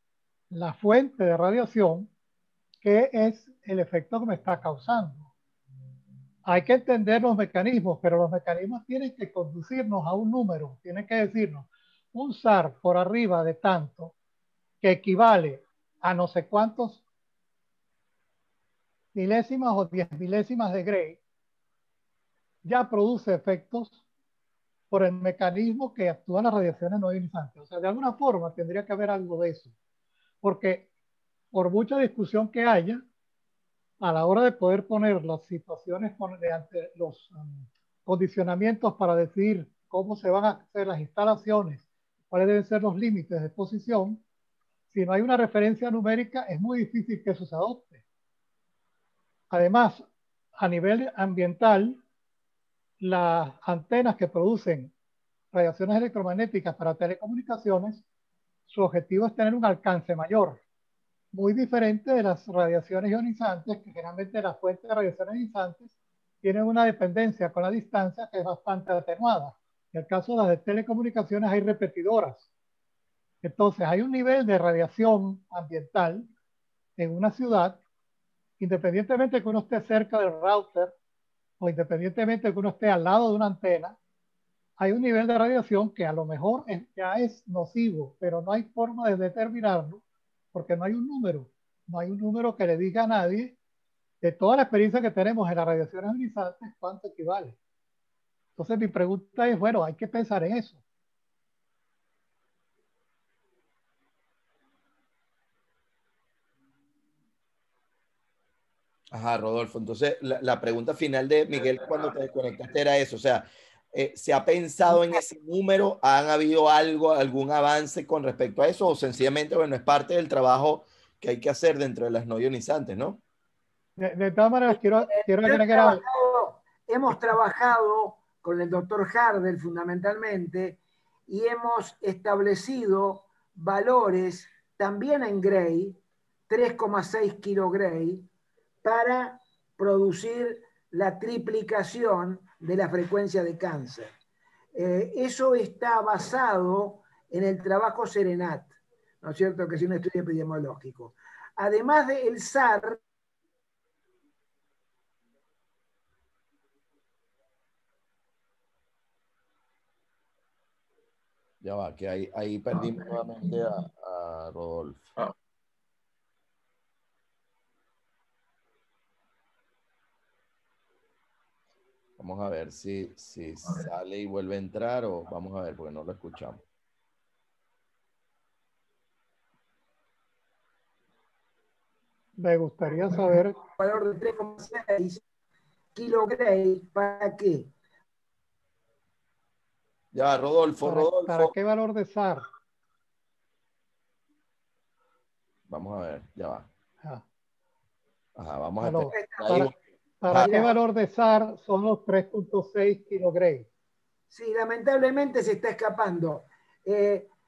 la fuente de radiación, que es el efecto que me está causando. Hay que entender los mecanismos, pero los mecanismos tienen que conducirnos a un número, tienen que decirnos un SAR por arriba de tanto, que equivale a no sé cuántos milésimas o 10 milésimas de Gray, ya produce efectos por el mecanismo que actúan las radiaciones no ionizantes. O sea, de alguna forma tendría que haber algo de eso. Porque por mucha discusión que haya, a la hora de poder poner las situaciones ante los condicionamientos para decidir cómo se van a hacer las instalaciones, cuáles deben ser los límites de exposición, si no hay una referencia numérica, es muy difícil que eso se adopte. Además, a nivel ambiental, las antenas que producen radiaciones electromagnéticas para telecomunicaciones, su objetivo es tener un alcance mayor, muy diferente de las radiaciones ionizantes, que generalmente las fuentes de radiaciones ionizantes tienen una dependencia con la distancia que es bastante atenuada. En el caso de las de telecomunicaciones hay repetidoras. Entonces hay un nivel de radiación ambiental en una ciudad, independientemente de que uno esté cerca del router o independientemente de que uno esté al lado de una antena, hay un nivel de radiación que a lo mejor ya es nocivo, pero no hay forma de determinarlo porque no hay un número que le diga a nadie de toda la experiencia que tenemos en las radiaciones ionizantes cuánto equivale. Entonces mi pregunta es, bueno, hay que pensar en eso. Ajá, Rodolfo. Entonces, la pregunta final de Miguel cuando te desconectaste era eso. O sea, ¿se ha pensado en ese número? ¿Han habido algún avance con respecto a eso? ¿O sencillamente, bueno, es parte del trabajo que hay que hacer dentro de las no ionizantes, ¿no? De todas maneras, quiero hemos trabajado con el doctor Hardel fundamentalmente y hemos establecido valores también en Gray, 3,6 kilo Gray, para producir la triplicación de la frecuencia de cáncer. Eso está basado en el trabajo Serenat, ¿no es cierto?, que es un estudio epidemiológico. Además del SAR, Ya va, que ahí perdimos nuevamente a Rodolfo. Vamos a ver si sale y vuelve a entrar o vamos a ver, porque no lo escuchamos. Me gustaría saber. Valor de 3,6 kilo Gray, ¿para qué? Ya, Rodolfo. ¿Para qué valor de SAR? Vamos a ver, ya va. Ah. Ajá, vamos Aló. a esperar. ¿Para qué valor de SAR son los 3,6 kilo Gray? Sí, lamentablemente se está escapando.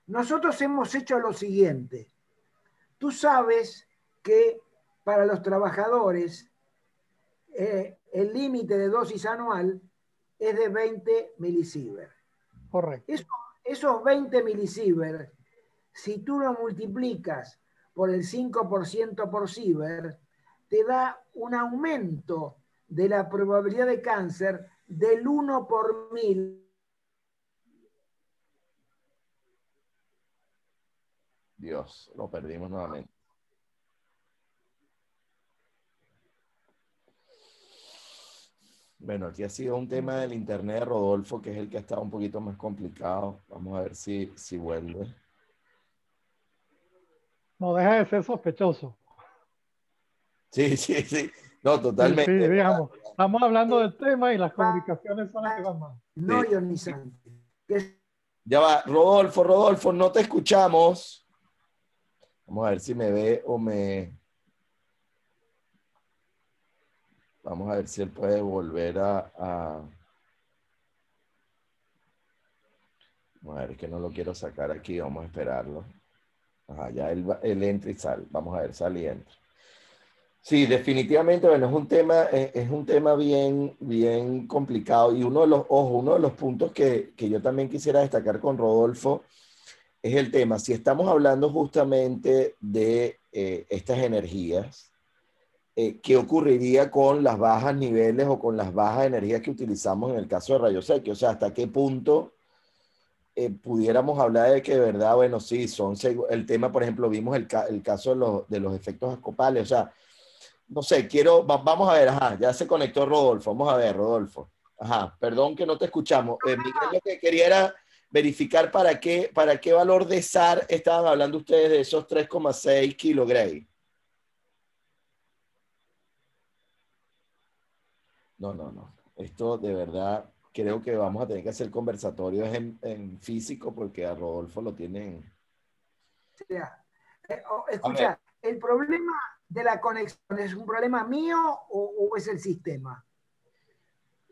Nosotros hemos hecho lo siguiente. Tú sabes que para los trabajadores el límite de dosis anual es de 20 milisievert. Correcto. Esos 20 milisievert, si tú lo multiplicas por el 5% por sievert, te da un aumento de la probabilidad de cáncer del 1 por 1000. Dios, lo perdimos nuevamente. Bueno, aquí ha sido un tema del internet de Rodolfo, que es el que ha estado un poquito más complicado. Vamos a ver si vuelve. No deja de ser sospechoso. Sí. No, totalmente. Sí, digamos. Estamos hablando del tema y las comunicaciones son las que van mal. No ionizante. Ya va, Rodolfo, no te escuchamos. Vamos a ver si me ve o me... Vamos a ver si él puede volver a... Vamos a ver, es que no lo quiero sacar aquí, vamos a esperarlo. Ajá, ya él entra y sale. Vamos a ver, sale y entra. Sí, definitivamente, bueno, es un tema bien complicado y uno de los puntos que yo también quisiera destacar con Rodolfo es el tema, si estamos hablando justamente de estas energías, ¿qué ocurriría con las bajas niveles o con las bajas energías que utilizamos en el caso de rayos X? O sea, ¿hasta qué punto pudiéramos hablar de que de verdad, bueno, sí, el tema, por ejemplo, vimos el caso de los efectos ascopales, o sea, no sé, vamos a ver, ajá, ya se conectó Rodolfo, vamos a ver, Rodolfo. Ajá, perdón que no te escuchamos. Miguel, lo que quería era verificar para qué valor de SAR estaban hablando ustedes de esos 3,6 kilo Gray. No. Esto de verdad creo que vamos a tener que hacer conversatorios en físico porque a Rodolfo lo tienen. Escucha, ¿el problema de la conexión es un problema mío o es el sistema?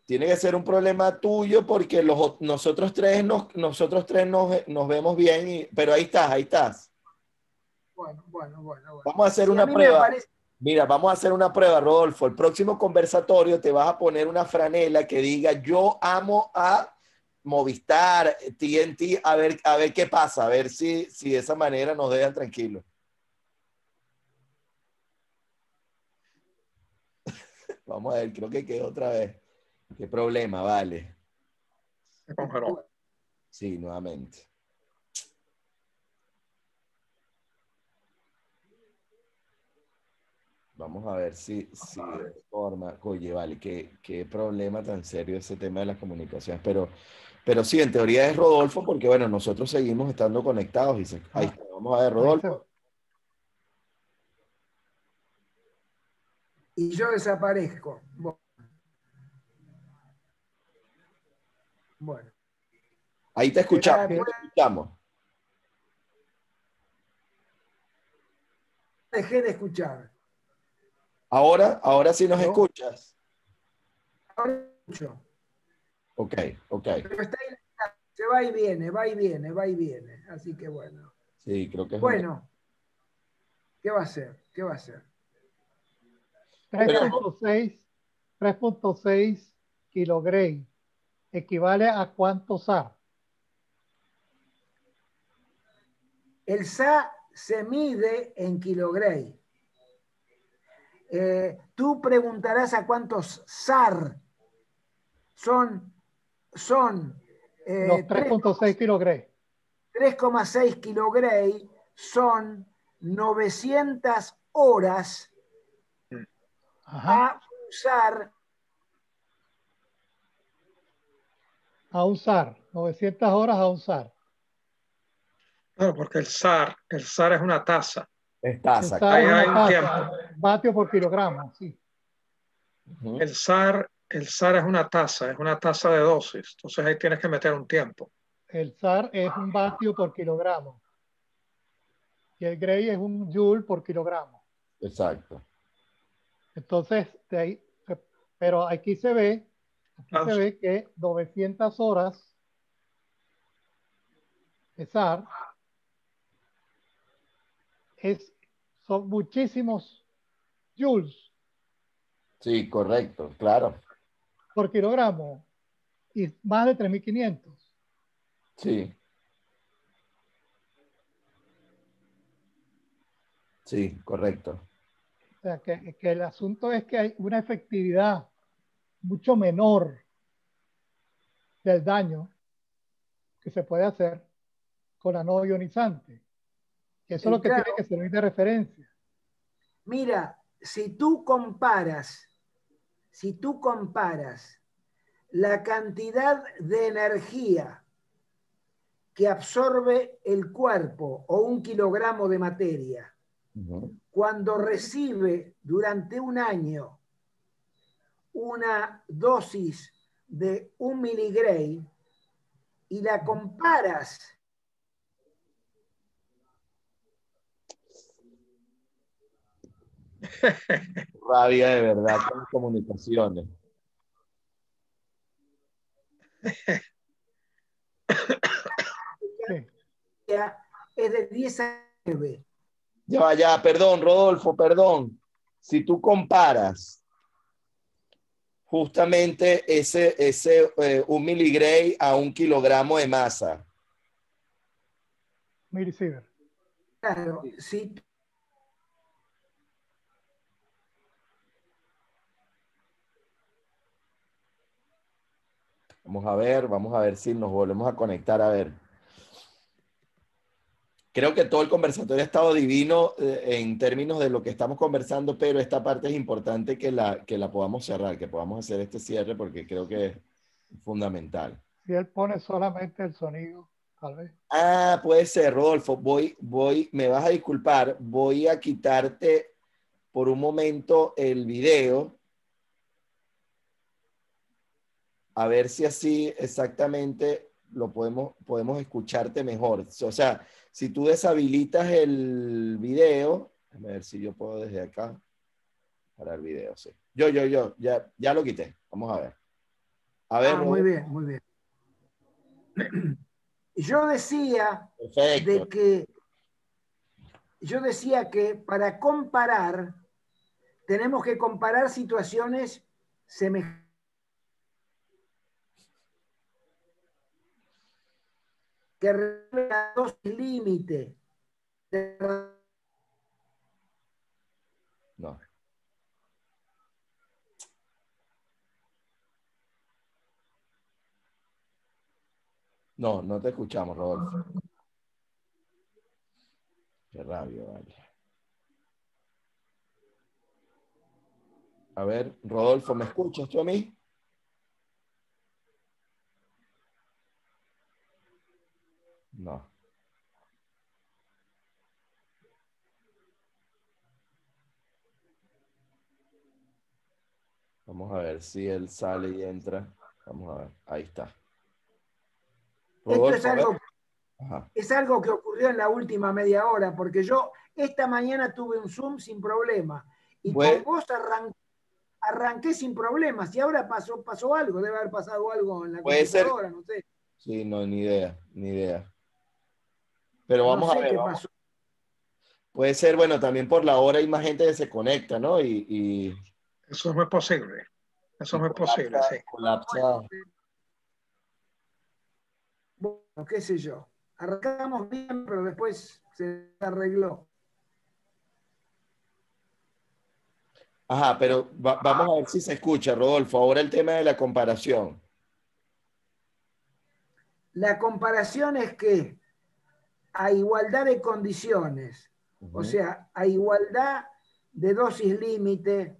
Tiene que ser un problema tuyo porque nosotros tres nos vemos bien, pero ahí estás. Bueno. Vamos a hacer una prueba. Mira, vamos a hacer una prueba, Rodolfo. El próximo conversatorio te vas a poner una franela que diga yo amo a Movistar, TNT, a ver qué pasa, a ver si de esa manera nos dejan tranquilos. Vamos a ver, creo que quedó otra vez. Qué problema, vale. Se congeló. Sí, nuevamente. Vamos a ver si de forma, oye, vale, qué problema tan serio ese tema de las comunicaciones, pero sí, en teoría es Rodolfo, porque bueno, nosotros seguimos estando conectados y ahí está, vamos a ver, Rodolfo. Y yo desaparezco. Bueno. Ahí te escuchamos. Dejé de escuchar. Ahora sí nos escuchas. Ahora escucho. Ok. Pero está ahí, se va y viene. Así que bueno. Sí, creo que es bueno. ¿Qué va a hacer? ¿Qué va a hacer? 3.6 kilogray equivale a cuánto SAR. El SA se mide en kilogray. Tú preguntarás a cuántos SAR son Los 3.6 kilogray. 3,6 kilogray son 900 horas Ajá. a usar 900 horas a un SAR. Claro, porque el SAR es una tasa. Es El tasa. SAR es Ahí hay una un tasa, tiempo. vatio por kilogramo, sí. Ujú. El SAR es una tasa de dosis. Entonces ahí tienes que meter un tiempo. El SAR es un vatio por kilogramo. Y el Gray es un joule por kilogramo. Exacto. Entonces, de ahí, pero aquí se ve que 900 horas de SAR son muchísimos joules Sí, correcto, claro. por kilogramo y más de 3.500. Sí. Sí, correcto. O sea, que el asunto es que hay una efectividad mucho menor del daño que se puede hacer con la no ionizante. Eso es lo que Claro. tiene que servir de referencia. Mira, si tú comparas la cantidad de energía que absorbe el cuerpo o un kilogramo de materia cuando recibe durante un año una dosis de 1 miligray y la comparas Rabia de verdad con las comunicaciones. Sí. es de 10 a 9. Ya, perdón, Rodolfo, perdón. Si tú comparas justamente ese 1 miligray a 1 kilogramo de masa. Millisiever. Claro, si Vamos a ver si nos volvemos a conectar, a ver. Creo que todo el conversatorio ha estado divino en términos de lo que estamos conversando, pero esta parte es importante que la podamos cerrar, que podamos hacer este cierre porque creo que es fundamental. Si él pone solamente el sonido, tal vez. Ah, puede ser, Rodolfo. Me vas a disculpar, voy a quitarte por un momento el video. A ver si así exactamente lo podemos escucharte mejor. O sea, si tú deshabilitas el video, a ver si yo puedo desde acá para el video, sí. Ya lo quité. Vamos a ver. A ver, muy Rodolfo. bien, muy bien. Yo decía Perfecto. que para comparar tenemos que comparar situaciones semejantes. Que revela dos límites. No. No te escuchamos, Rodolfo. Qué rabia, vale. A ver, Rodolfo, ¿me escuchas tú a mí? No. Vamos a ver si él sale y entra. Vamos a ver. Ahí está. Rodolfo, es algo que ocurrió en la última media hora, porque yo esta mañana tuve un Zoom sin problema y con vos arranqué sin problemas y ahora pasó algo, debe haber pasado algo en la computadora, no sé. Sí, no, ni idea. Pero vamos a ver. Qué pasó. Puede ser, bueno, también por la hora hay más gente que se conecta, ¿no? Eso es muy posible. Eso es muy posible, sí. Colapsa. Bueno, qué sé yo. Arrancamos bien, pero después se arregló. Ajá, pero vamos a ver si se escucha, Rodolfo. Ahora el tema de la comparación. La comparación es que a igualdad de condiciones, o sea, a igualdad de dosis límite,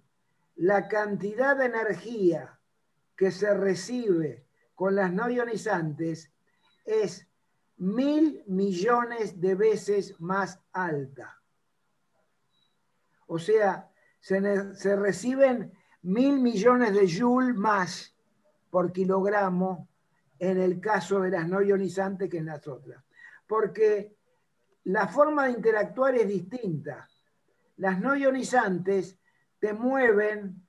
la cantidad de energía que se recibe con las no ionizantes es 1.000 millones de veces más alta. O sea, se reciben 1.000 millones de joule más por kilogramo en el caso de las no ionizantes que en las otras. Porque la forma de interactuar es distinta. Las no ionizantes te mueven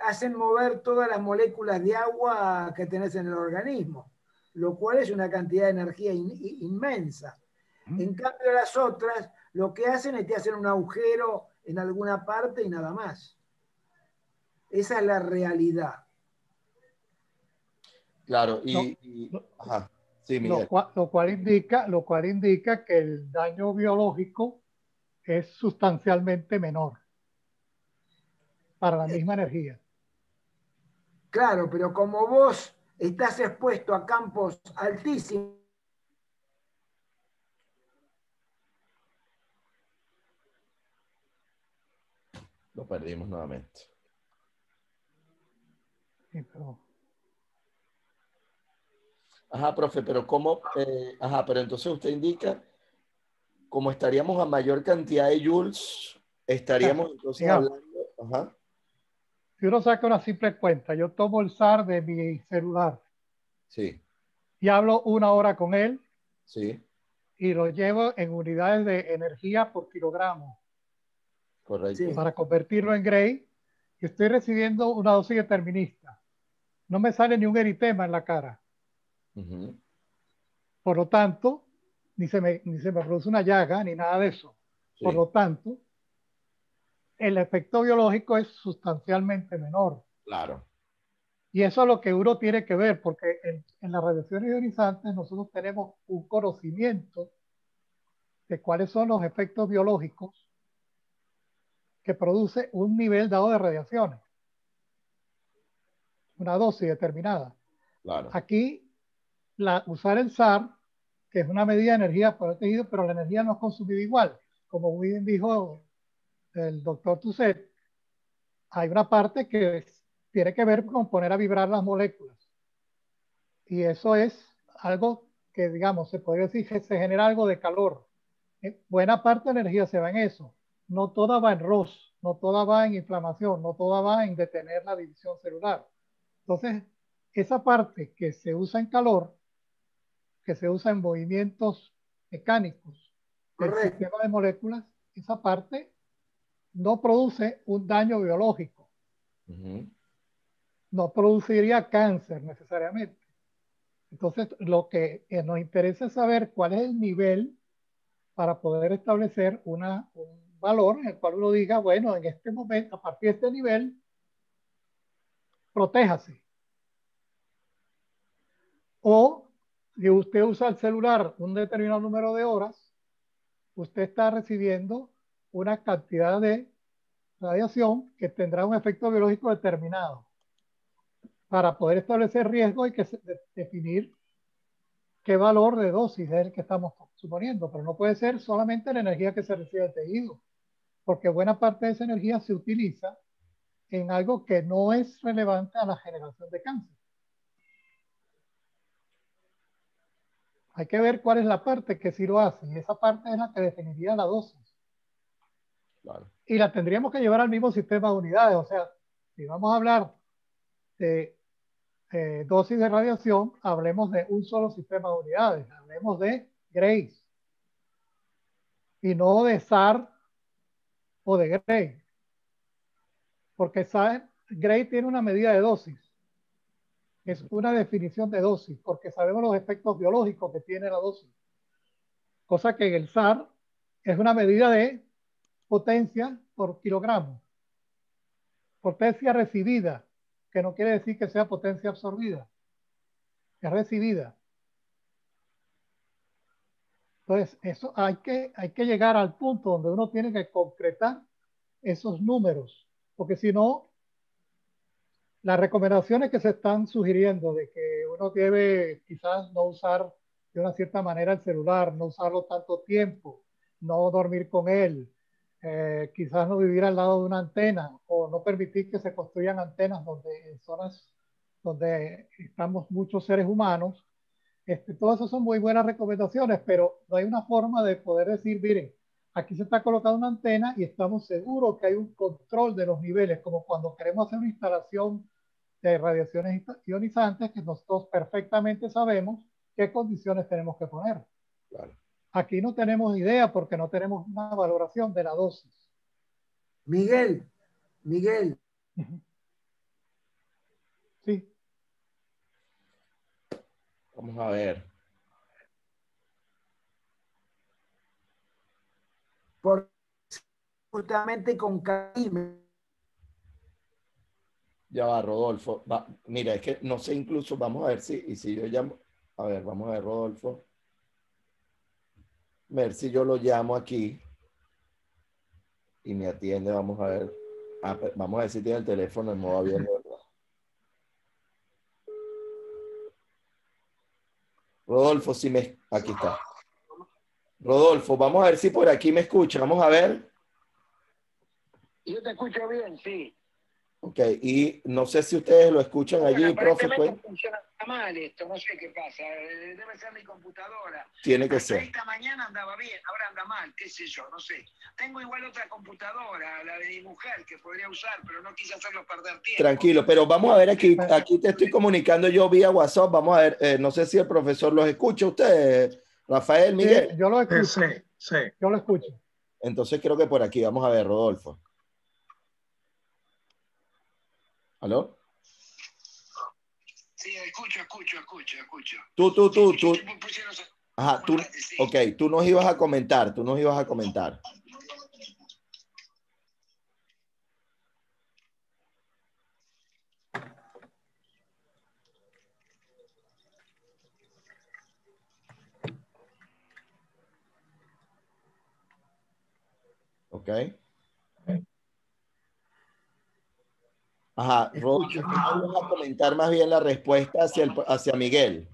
hacen mover todas las moléculas de agua que tenés en el organismo, lo cual es una cantidad de energía inmensa. En cambio, las otras lo que hacen es te hacen un agujero en alguna parte y nada más. Esa es la realidad. Claro, ajá, sí, Miguel. Lo cual indica que el daño biológico es sustancialmente menor para la misma energía. Claro, pero como vos estás expuesto a campos altísimos, Lo perdimos nuevamente. Sí, pero... Ajá, profe, pero ¿cómo? Pero entonces usted indica, como estaríamos a mayor cantidad de joules, estaríamos entonces digamos, hablando. Ajá. si uno saca una simple cuenta, yo tomo el SAR de mi celular Sí, y hablo 1 hora con él sí, y lo llevo en unidades de energía por kilogramo correcto. sí. para convertirlo en Gray, y estoy recibiendo una dosis determinista. No me sale ni un eritema en la cara. Ujú. Por lo tanto, ni se me produce una llaga ni nada de eso. Sí, Por lo tanto, el efecto biológico es sustancialmente menor. claro. Y eso es lo que uno tiene que ver, porque en las radiaciones ionizantes nosotros tenemos un conocimiento de cuáles son los efectos biológicos que produce un nivel dado de radiaciones, una dosis determinada. Claro. Aquí, usar el SAR, que es una medida de energía por el tejido, pero la energía no es consumida igual. Como muy bien dijo el doctor Tusset, hay una parte que tiene que ver con poner a vibrar las moléculas. Y eso es algo que, digamos, se podría decir que se genera algo de calor. Buena parte de la energía se va en eso. No toda va en ROS, no toda va en inflamación, no toda va en detener la división celular. Entonces, esa parte que se usa en calor, que se usa en movimientos mecánicos del Correcto. sistema de moléculas, esa parte no produce un daño biológico. Ujú. No produciría cáncer necesariamente. Entonces, lo que nos interesa es saber cuál es el nivel para poder establecer un valor en el cual uno diga, bueno, en este momento, a partir de este nivel, protéjase. O si usted usa el celular un determinado número de horas, usted está recibiendo una cantidad de radiación que tendrá un efecto biológico determinado. Para poder establecer riesgo hay que definir qué valor de dosis es el que estamos suponiendo, pero no puede ser solamente la energía que se recibe del tejido, porque buena parte de esa energía se utiliza en algo que no es relevante a la generación de cáncer. Hay que ver cuál es la parte que sí lo hace, y esa parte es la que definiría la dosis. Claro. Y la tendríamos que llevar al mismo sistema de unidades, o sea, si vamos a hablar de dosis de radiación, hablemos de un solo sistema de unidades, hablemos de Grace, y no de SAR o de Gray, porque Gray tiene una medida de dosis, es una definición de dosis, porque sabemos los efectos biológicos que tiene la dosis, cosa que en el SAR es una medida de potencia por kilogramo. Potencia recibida, que no quiere decir que sea potencia absorbida, es recibida. Entonces, eso hay que llegar al punto donde uno tiene que concretar esos números, porque si no, las recomendaciones que se están sugiriendo de que uno debe quizás no usar de una cierta manera el celular, no usarlo tanto tiempo, no dormir con él, quizás no vivir al lado de una antena o no permitir que se construyan antenas en zonas donde estamos muchos seres humanos. Todas esas son muy buenas recomendaciones, pero no hay una forma de poder decir, miren, aquí se está colocando una antena y estamos seguros que hay un control de los niveles, como cuando queremos hacer una instalación de radiaciones ionizantes, que nosotros perfectamente sabemos qué condiciones tenemos que poner. Claro. Aquí no tenemos idea porque no tenemos una valoración de la dosis. Miguel, Sí. Vamos a ver. por justamente con Karime. Ya va, Rodolfo. Mira, es que no sé, incluso, vamos a ver si yo llamo. A ver, vamos a ver, Rodolfo. A ver si yo lo llamo aquí y me atiende. Vamos a ver. Vamos a ver si tiene el teléfono en modo abierto. Rodolfo, si me... Aquí está. Rodolfo, vamos a ver si por aquí me escucha. Vamos a ver. Yo te escucho bien, sí. Ok, y no sé si ustedes lo escuchan allí, Bueno, profe. aparentemente funciona mal esto, no sé qué pasa. Debe ser mi computadora. Tiene que Hasta ser. esta mañana andaba bien, ahora anda mal, qué sé yo, no sé. Tengo igual otra computadora, la de mi mujer, que podría usar, pero no quise hacerlo perder tiempo. Tranquilo, pero vamos a ver aquí. Aquí te estoy comunicando yo vía WhatsApp. Vamos a ver, no sé si el profesor los escucha ustedes, Rafael, Miguel. Sí, yo lo escucho. Sí, sí. Yo lo escucho. Entonces creo que por aquí vamos a ver, Rodolfo. ¿Aló? Sí, escucho. Tú. Pusieron... Ajá, tú. Ok, tú nos ibas a comentar, Ok. Ajá, Rodolfo, tú nos ibas a comentar más bien la respuesta hacia Miguel.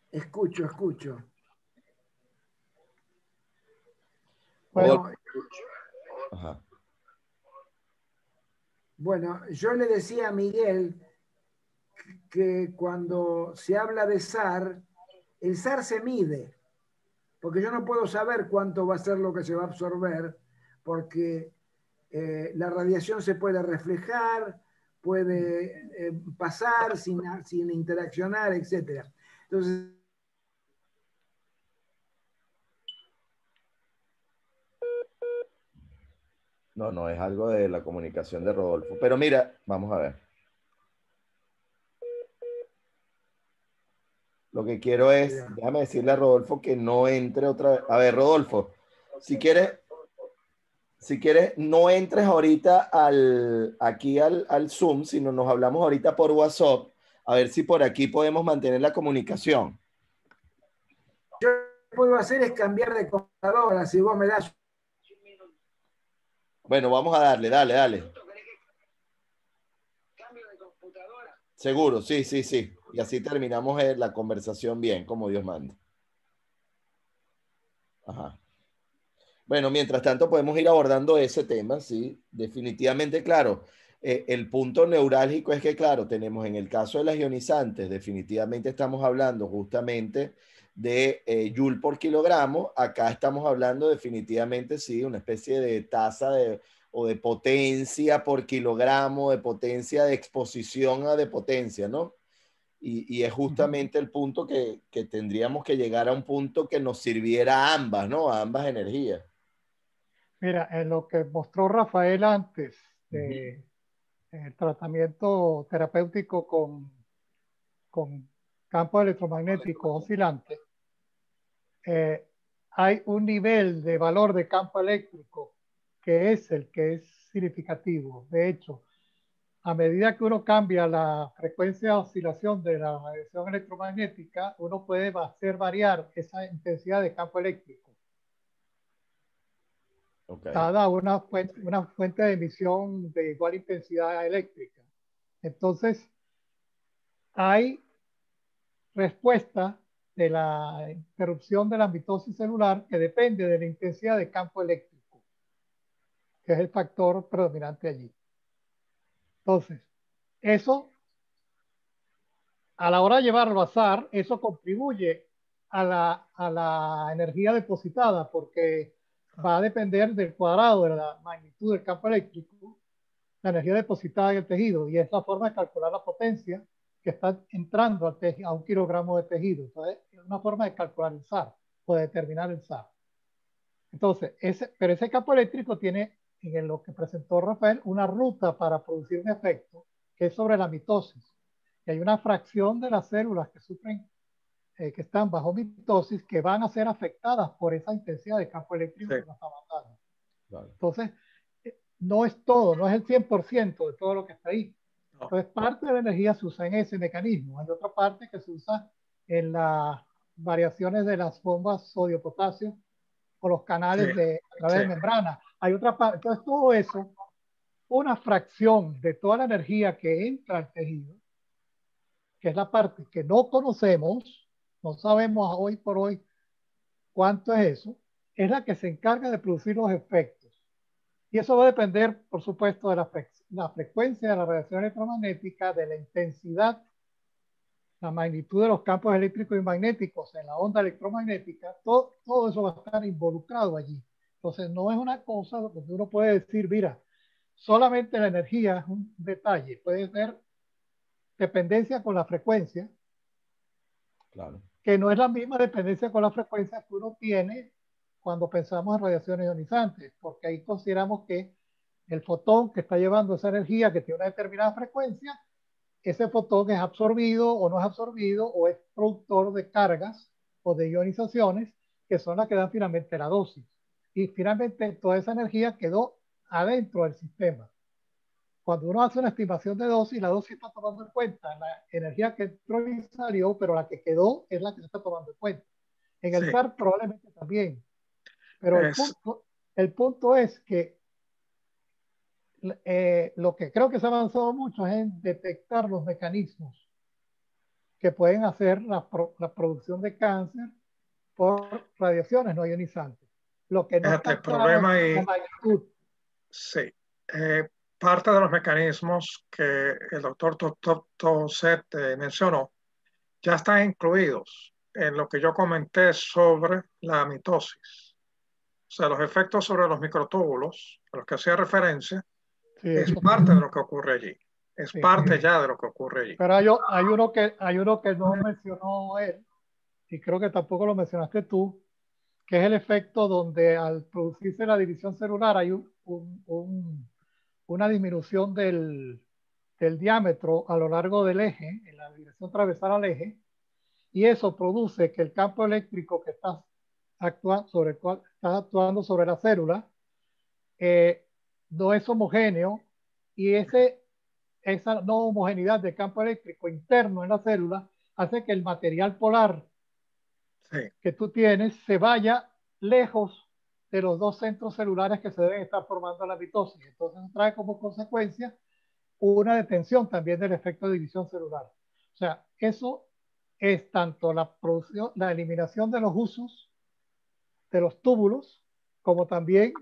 Escucho. Rodolfo. Bueno, bueno, yo le decía a Miguel que cuando se habla de SAR, el SAR se mide, porque yo no puedo saber cuánto va a ser lo que se va a absorber, porque la radiación se puede reflejar, puede pasar sin interaccionar, etc. Entonces, No, es algo de la comunicación de Rodolfo. Pero mira, vamos a ver. Lo que quiero es, déjame decirle a Rodolfo que no entre otra vez. A ver, Rodolfo, si quieres, no entres ahorita aquí al Zoom, sino nos hablamos ahorita por WhatsApp, a ver si por aquí podemos mantener la comunicación. yo lo que puedo hacer es cambiar de computadora, si vos me das. Bueno, vamos a darle, dale. ¿Cambio de computadora? Seguro, sí. Y así terminamos la conversación bien, como Dios manda. Ajá. Bueno, mientras tanto podemos ir abordando ese tema, sí, definitivamente, claro. El punto neurálgico es que, claro, tenemos en el caso de las ionizantes, definitivamente estamos hablando justamente de Joule por kilogramo. Acá estamos hablando definitivamente, sí, una especie de tasa o de potencia por kilogramo, de potencia de exposición a de potencia, ¿no? Y es justamente el punto que tendríamos que llegar a un punto que nos sirviera a ambas, ¿no? A ambas energías. Mira, en lo que mostró Rafael antes de el tratamiento terapéutico con campos electromagnéticos oscilantes, hay un nivel de valor de campo eléctrico que es el que es significativo. De hecho, a medida que uno cambia la frecuencia de oscilación de la radiación electromagnética, uno puede hacer variar esa intensidad de campo eléctrico. Okay. Dada una fuente de emisión de igual intensidad eléctrica. Entonces, hay respuesta de la interrupción de la mitosis celular que depende de la intensidad de campo eléctrico, que es el factor predominante allí. Entonces, eso, a la hora de llevarlo a azar, eso contribuye a la energía depositada, porque va a depender del cuadrado de la magnitud del campo eléctrico, la energía depositada en el tejido, y es la forma de calcular la potencia que está entrando a 1 kilogramo de tejido. Entonces, es una forma de calcular el SAR o de determinar el SAR. Entonces, pero ese campo eléctrico tiene, en lo que presentó Rafael, una ruta para producir un efecto que es sobre la mitosis. Y hay una fracción de las células que sufren, que están bajo mitosis, que van a ser afectadas por esa intensidad de campo eléctrico que nos está matando. Vale. Entonces, no es todo, no es el 100% de todo lo que está ahí. Entonces, parte de la energía se usa en ese mecanismo. Hay otra parte que se usa en las variaciones de las bombas sodio-potasio o los canales a través de membrana. Hay otra parte. Entonces, todo eso, una fracción de toda la energía que entra al tejido, que es la parte que no conocemos, no sabemos hoy por hoy cuánto es eso, es la que se encarga de producir los efectos. Y eso va a depender, por supuesto, de la frecuencia de la radiación electromagnética, de la intensidad, la magnitud de los campos eléctricos y magnéticos en la onda electromagnética. Todo eso va a estar involucrado allí. Entonces, no es una cosa donde uno puede decir, mira, solamente la energía es un detalle. Puede ser dependencia con la frecuencia, claro, que no es la misma dependencia con la frecuencia que uno tiene cuando pensamos en radiaciones ionizantes, porque ahí consideramos que el fotón que está llevando esa energía que tiene una determinada frecuencia, ese fotón es absorbido o no es absorbido o es productor de cargas o de ionizaciones que son las que dan finalmente la dosis. Y finalmente toda esa energía quedó adentro del sistema. Cuando uno hace una estimación de dosis, la dosis está tomando en cuenta la energía que entró y salió, pero la que quedó es la que se está tomando en cuenta. En el SAR probablemente también. Pero el punto es que lo que creo que se ha avanzado mucho es en detectar los mecanismos que pueden hacer la producción de cáncer por radiaciones no ionizantes. Lo que no está claro es la magnitud. Sí. Parte de los mecanismos que el doctor Toset mencionó ya están incluidos en lo que yo comenté sobre la mitosis. O sea, los efectos sobre los microtúbulos, a los que hacía referencia, es parte de lo que ocurre allí. Es parte ya de lo que ocurre allí. Pero hay uno que no mencionó él, y creo que tampoco lo mencionaste tú, que es el efecto donde al producirse la división celular hay una disminución del diámetro a lo largo del eje, en la dirección transversal al eje, y eso produce que el campo eléctrico que está sobre el cual está actuando sobre la célula no es homogéneo, y esa no homogeneidad de campo eléctrico interno en la célula hace que el material polar que tú tienes se vaya lejos de los dos centros celulares que se deben estar formando en la mitosis. Entonces trae como consecuencia una detención también del efecto de división celular. O sea, eso es tanto la eliminación de los usos de los túbulos, como también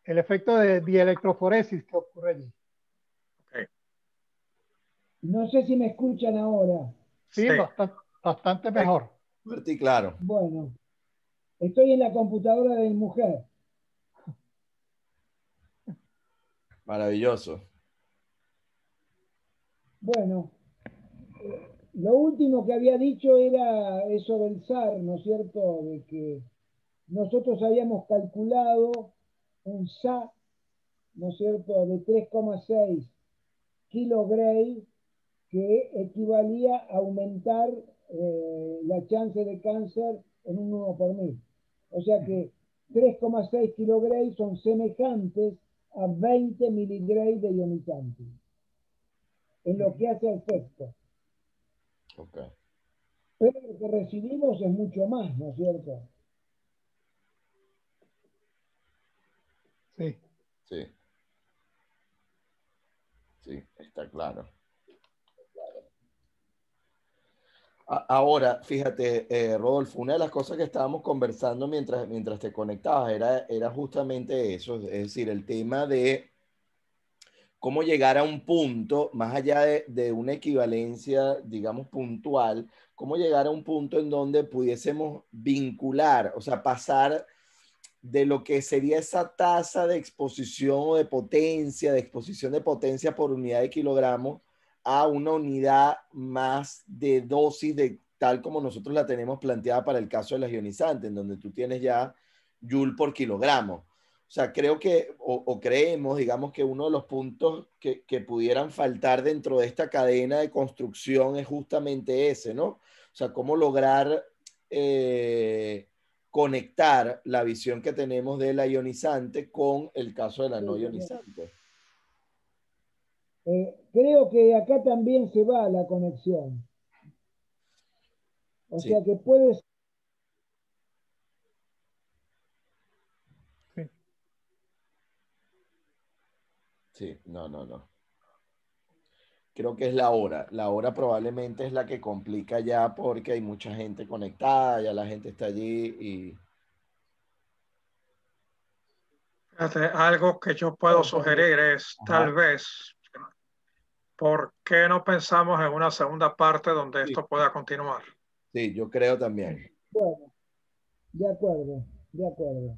el efecto de dielectroforesis que ocurre allí. Okay. No sé si me escuchan ahora. Sí, bastante mejor. Fuerte y claro. Bueno, estoy en la computadora de mi mujer. Maravilloso. Bueno, lo último que había dicho era eso del SAR, ¿no es cierto? De que nosotros habíamos calculado un SA, ¿no es cierto?, de 3,6, kilogray, que equivalía a aumentar la chance de cáncer en un 1 por 1000. O sea que 3,6 kilogray son semejantes a 20 miligray de ionizante en lo que hace al efecto. Okay. Pero lo que recibimos es mucho más, ¿no es cierto? Sí. Sí. Sí, está claro. Ahora, fíjate, Rodolfo, una de las cosas que estábamos conversando mientras te conectabas era justamente eso, es decir, el tema de cómo llegar a un punto, más allá de una equivalencia, digamos, puntual, cómo llegar a un punto en donde pudiésemos vincular, o sea, pasar de lo que sería esa tasa de exposición o de exposición de potencia por unidad de kilogramos a una unidad más de dosis de tal como nosotros la tenemos planteada para el caso de las ionizantes, en donde tú tienes ya joule por kilogramo. O sea, creo que, o creemos, digamos, que uno de los puntos que pudieran faltar dentro de esta cadena de construcción es justamente ese, ¿no? O sea, cómo lograr conectar la visión que tenemos de la ionizante con el caso de la no ionizante. Creo que acá también se va la conexión. O sea que puedes... Sí, no. Creo que es la hora. La hora probablemente es la que complica ya porque hay mucha gente conectada, ya la gente está allí y... Fíjate, algo que yo puedo sugerir es tal vez, ¿por qué no pensamos en una segunda parte donde esto pueda continuar? Sí, yo creo también. Bueno, de acuerdo, de acuerdo.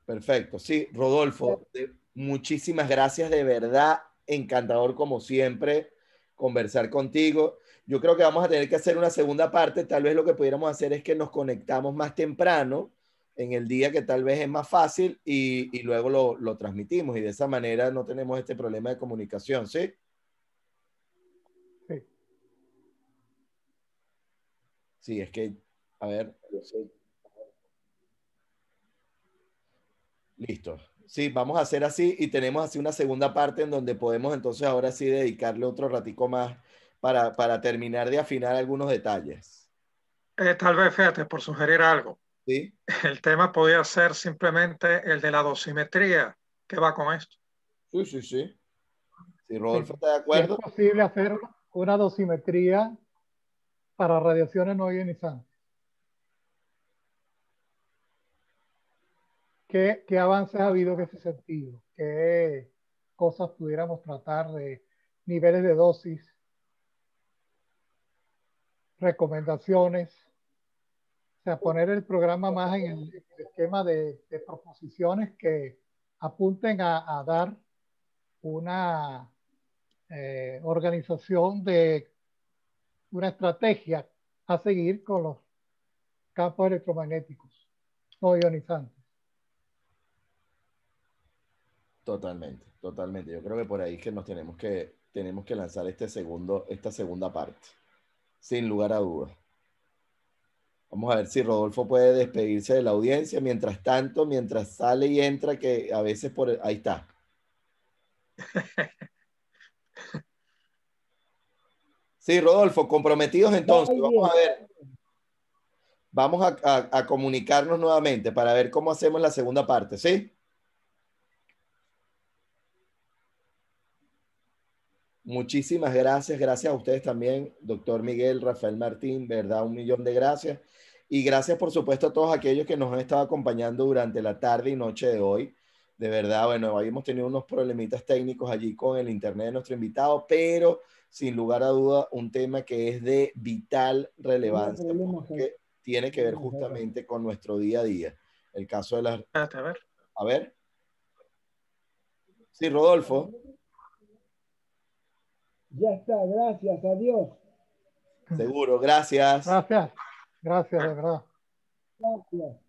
Perfecto. Sí, Rodolfo, muchísimas gracias, de verdad, encantador como siempre conversar contigo. Yo creo que vamos a tener que hacer una segunda parte. Tal vez lo que pudiéramos hacer es que nos conectamos más temprano en el día que tal vez es más fácil y luego lo transmitimos y de esa manera no tenemos este problema de comunicación, ¿sí? Sí. Sí, es que, a ver, listo. Sí, vamos a hacer así y tenemos así una segunda parte en donde podemos entonces ahora sí dedicarle otro ratico más para terminar de afinar algunos detalles. Tal vez, fíjate, por sugerir algo, ¿Sí? el tema podría ser simplemente el de la dosimetría que va con esto. Sí. Si Rodolfo Sí. está de Y es acuerdo. posible hacer una dosimetría para radiaciones no ionizantes. ¿Qué avances ha habido en ese sentido? ¿Qué cosas pudiéramos tratar de niveles de dosis, recomendaciones? O sea, poner el programa más en el esquema de proposiciones que apunten a dar una organización de una estrategia a seguir con los campos electromagnéticos no ionizantes. Totalmente. Yo creo que por ahí es que tenemos que lanzar esta segunda parte, sin lugar a dudas. Vamos a ver si Rodolfo puede despedirse de la audiencia. Mientras tanto, mientras sale y entra, que a veces ahí está. Sí, Rodolfo, comprometidos entonces. Vamos a ver. Vamos a comunicarnos nuevamente para ver cómo hacemos la segunda parte, ¿sí? Muchísimas gracias. Gracias a ustedes también, doctor Miguel, Rafael Martín, ¿verdad? 1.000.000 de gracias. Y gracias, por supuesto, a todos aquellos que nos han estado acompañando durante la tarde y noche de hoy. De verdad, bueno, hoy hemos tenido unos problemitas técnicos allí con el internet de nuestro invitado, pero sin lugar a duda, un tema que es de vital relevancia porque tiene que ver justamente con nuestro día a día. El caso de las... A ver. Sí, Rodolfo. Ya está, gracias, adiós. Seguro, gracias. Gracias, de verdad. Gracias.